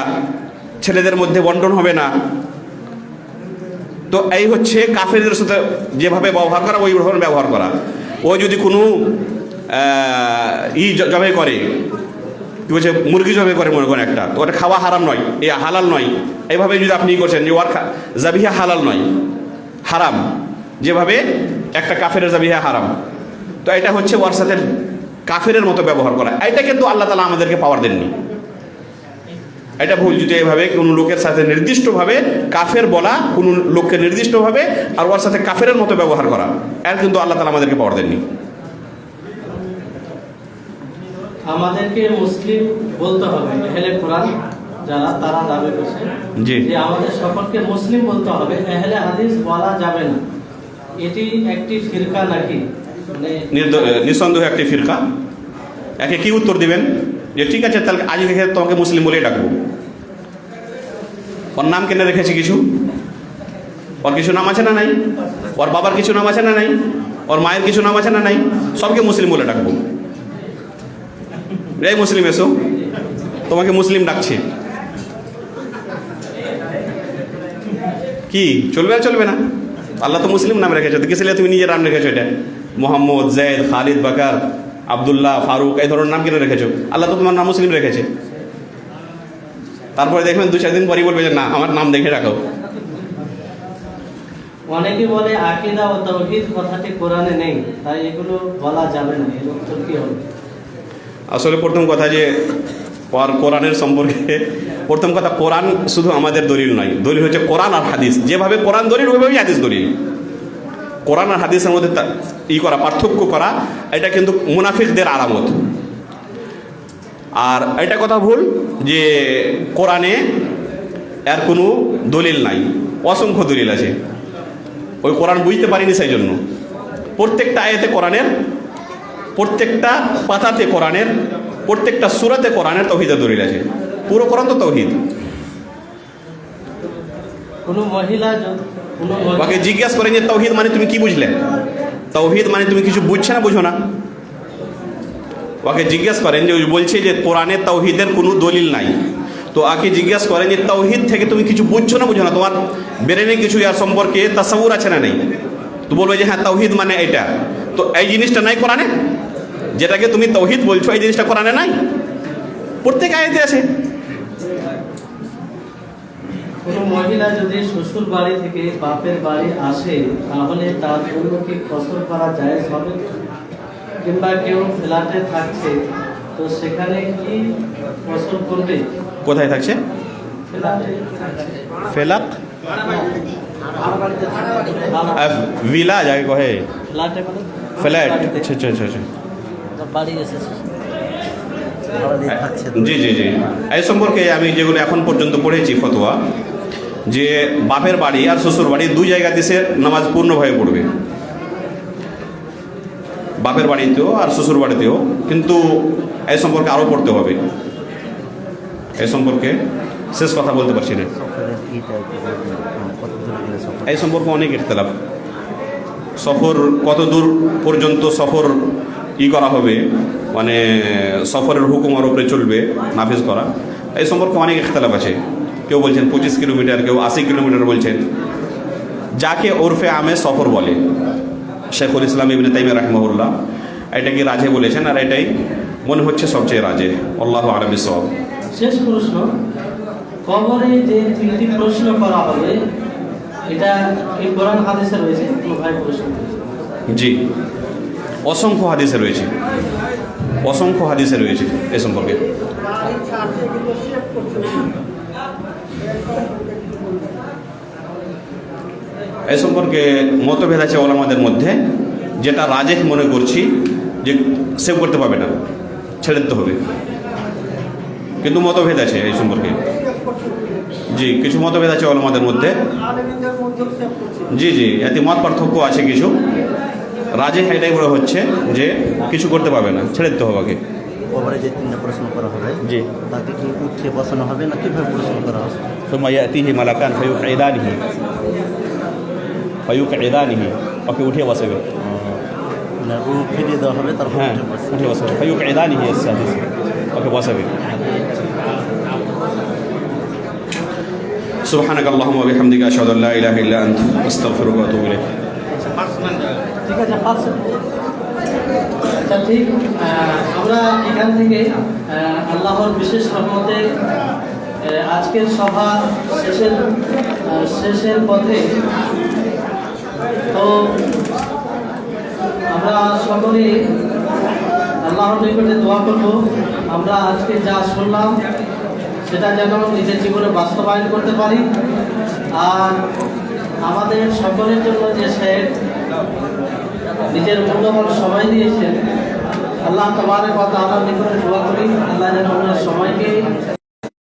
ছেলেদের মধ্যে বন্টন হবে না, তো এই হচ্ছে কাফেরদের সাথে যেভাবে ব্যবহার করা ওই ধরনের ব্যবহার করা। ও যদি কোনো জবে করে, কি বলছে, মুরগি জবে করে মনে করেন একটা, তো ওটা খাওয়া হারাম নয়, এ হালাল নয়, এইভাবে যদি আপনি করছেন যে ওর জাবিহা হালাল নয়, হারাম, যেভাবে একটা কাফেরের জাবিহা হারাম, তো এটা হচ্ছে ওর সাথে কাফেরের মতো ব্যবহার করা। এটা কিন্তু আল্লাহ তাআলা আমাদেরকে পাওয়ার দেননি, এটা ভুল। যদি এইভাবে কোনো লোকের সাথে নির্দিষ্টভাবে কাফের বলা, কোনো লোককে নির্দিষ্টভাবে আর ওর সাথে কাফেরের মতো ব্যবহার করা, এর কিন্তু আল্লাহ তাআলা আমাদেরকে পাওয়ার দেননি। আমাদেরকে মুসলিম বলতে হবে, আহলে কোরআন যারা তারা দাবি করছে যে আমাদের সকলকে মুসলিম বলতে হবে, আহলে হাদিস বলা যাবে না। এটি একটি ফিরকা নাকি? মানে নিঃসন্দেহ একটি ফিরকা। একে কি উত্তর দিবেন? যে ঠিক আছে তাহলে আজ থেকে তোমাকে মুসলিম বলেই ডাকবো। ওর নাম কেন রেখেছি? কিছু ওর কিছু নাম আছে না নাই? ওর বাবার কিছু নাম আছে না নাই? ওর মায়ের কিছু নাম আছে না নাই? সবকে মুসলিম বলে ডাকবো। এই মুসলিম এসো, তোমাকে মুসলিম ডাকছে, কি চলবে আর চলবে না? আল্লাহ তো মুসলিম নাম রেখেছো, তো কিসে তুমি নিজের নাম রেখেছো? এটা মোহাম্মদ, জৈদ, খালিদ, বাকার, আবদুল্লাহ, ফারুক, এই ধরনের নাম কেন রেখেছো? আল্লাহ তো তোমার নাম মুসলিম রেখেছে। তারপরে দেখবেন 2-4 দিন পরই বলবে যে না আমার নাম দেখে রাখো। অনেকে বলে আকীদা ও তাওহীদ কথাটি কোরআনে নেই, তাই এগুলো বলা যাবে না, এর উত্তর কি হবে? আসলে প্রথম কথা যে কোরআনের সম্পর্কে, প্রথম কথা কোরআন শুধু আমাদের দলিল নয়, দলিল হচ্ছে কোরআন আর হাদিস। যেভাবে কোরআন দলিল ওইভাবেই হাদিস দলিল। কোরআন আর হাদিসের মধ্যে করা, পার্থক্য করা, এটা কিন্তু মুনাফিকদের আলামত। আর এটা কথা ভুল যে কোরআনে এর কোনো দলিল নাই, অসংখ্য দলিল আছে। ওই কোরআন বুঝতে পারিনি, সেই জন্য প্রত্যেকটা আয়াতে কোরআনের, প্রত্যেকটা পাতাতে কোরআনের, প্রত্যেকটা সূরাতে কোরআনের তাওহীদের দলিল আছে। পুরো কোরআন তো তাওহীদ। কোনো মহিলা ওকে জিজ্ঞাসা করেন যে তাওহীদ মানে তুমি কি বুঝলে? তাওহীদ মানে তুমি কিছু বুঝছো না বুঝো না? ওকে জিজ্ঞাসা করেন যে ওই বলছে যে কোরআনে তাওহীদের কোনো দলিল নাই, তো আকে জিজ্ঞাসা করেন যে তাওহীদ থেকে তুমি কিছু বুঝছো না বুঝো না? তোমার ব্রেনে কিছু ইয়ার সম্পর্কে তাসাউর আছে না নেই? তো বলবে যে হ্যাঁ তাওহীদ মানে এটা, তো এই জিনিসটা নাই কোরআনে, যেটাকে তুমি তাওহীদ বলছো এই জিনিসটা কোরআনে নাই, প্রত্যেক আয়াতে আছে। কোনো মহিলা যদি শ্বশুর বাড়ি থেকে বাপের বাড়ি আসে, তাহলে তার জন্য কি কসর করা জায়েজ হবে? কিংবা কেউ ফ্ল্যাটে থাকছে, তো সেখানে কি কসর করবে? কোথায় থাকছে? ফ্ল্যাটে। ফেলাক ভিলা যাকে কহে, ফ্ল্যাটে মানে ফ্ল্যাট। আচ্ছা আচ্ছা আচ্ছা আচ্ছা, বাড়ি এসেছে। জি জি জি। এই সম্পর্কে আমি যেগুলো এখন পর্যন্ত পড়েছি ফতোয়া, যে বাপের বাড়ি আর শ্বশুর বাড়ি দুই জায়গাতে সে নামাজ পূর্ণভাবে পড়বে, বাপের বাড়িতেও আর শ্বশুর বাড়িতেও। কিন্তু এই সম্পর্কে আরও পড়তে হবে, এই সম্পর্কে শেষ কথা বলতে পারছি না। এই সম্পর্কে অনেক ইখতিলাফ, সফর কত দূর পর্যন্ত সফর করা হবে, মানে সফরের হুকুমের উপরে চলবে নাফিজ করা, এই সম্পর্কে অনেক ইখতিলাফ আছে। কেউ বলছেন 25 কিলোমিটার, কেউ 80 কিলোমিটার বলছেন। যাকে ওরফে আমে সফর বলে। শেখুল ইসলাম ইবনে তাইমিয়া রাহিমাহুল্লাহ এটা কি রাজে বলেছেন, আর এটাই মনে হচ্ছে সবচেয়ে রাজে। আল্লাহু আ'লাম বিসওয়াব। শেষ প্রশ্ন, কবরে যে 3টি প্রশ্ন করা হবে এটা এই কোরআন হাদিসে রয়েছে? কোনো ভাই প্রশ্ন করেছে। জি, অসংখ্য হাদিসে রয়েছে, অসংখ্য হাদিসে রয়েছে এ সম্পর্কে। এ সম্পর্কে মতভেদ আছে ওলামাদের মধ্যে। যেটা রাজেহ মনে করছি যে সেভ করতে পারবে না, ছেড়ে দিতে হবে, কিন্তু মতভেদ আছে এই সম্পর্কে। জি, কিছু মতভেদ আছে ওলামাদের মধ্যে। জি জি, এতে মত পার্থক্য আছে কিছু। রাজেহ এটাই মনে হচ্ছে যে কিছু করতে পারবে না, ছেড়ে দিতে হবে আগে। কবরে যে 3টা প্রশ্ন করা হবে, জি, তাকে কি উঠে বসানো হবে না কিভাবে প্রশ্ন করা হবে? ثم يأتيه ملكان فيقعدانه ওকে উঠিয়ে বসাবে। মানে রূপ ফিরিয়ে দেওয়া হবে, তারপর হ্যাঁ, উঠে বসবে। উঠে বসাবে। فيقعدانه السادس ওকে বসাবে। سبحانك اللهم وبحمدك أشهد أن لا إله إلا أنت أستغفرك وأتوب إليك। ঠিক আছে, আচ্ছা ঠিক। আমরা এখান থেকে আল্লাহর বিশেষ রহমতে আজকের সভা শেষের পথে। তো আমরা সকলে আল্লাহর নিকটে দোয়া করব আমরা আজকে যা শুনলাম সেটা যেন নিজের জীবনে বাস্তবায়ন করতে পারি। আর আমাদের সকলের জন্য যে শেখ নিজের মূল্যবান সময় দিয়েছেন, আল্লাহ তাবারক ওয়া তাআলার নিকটে দোয়া করি আল্লাহ যেন আমাদের সময়কে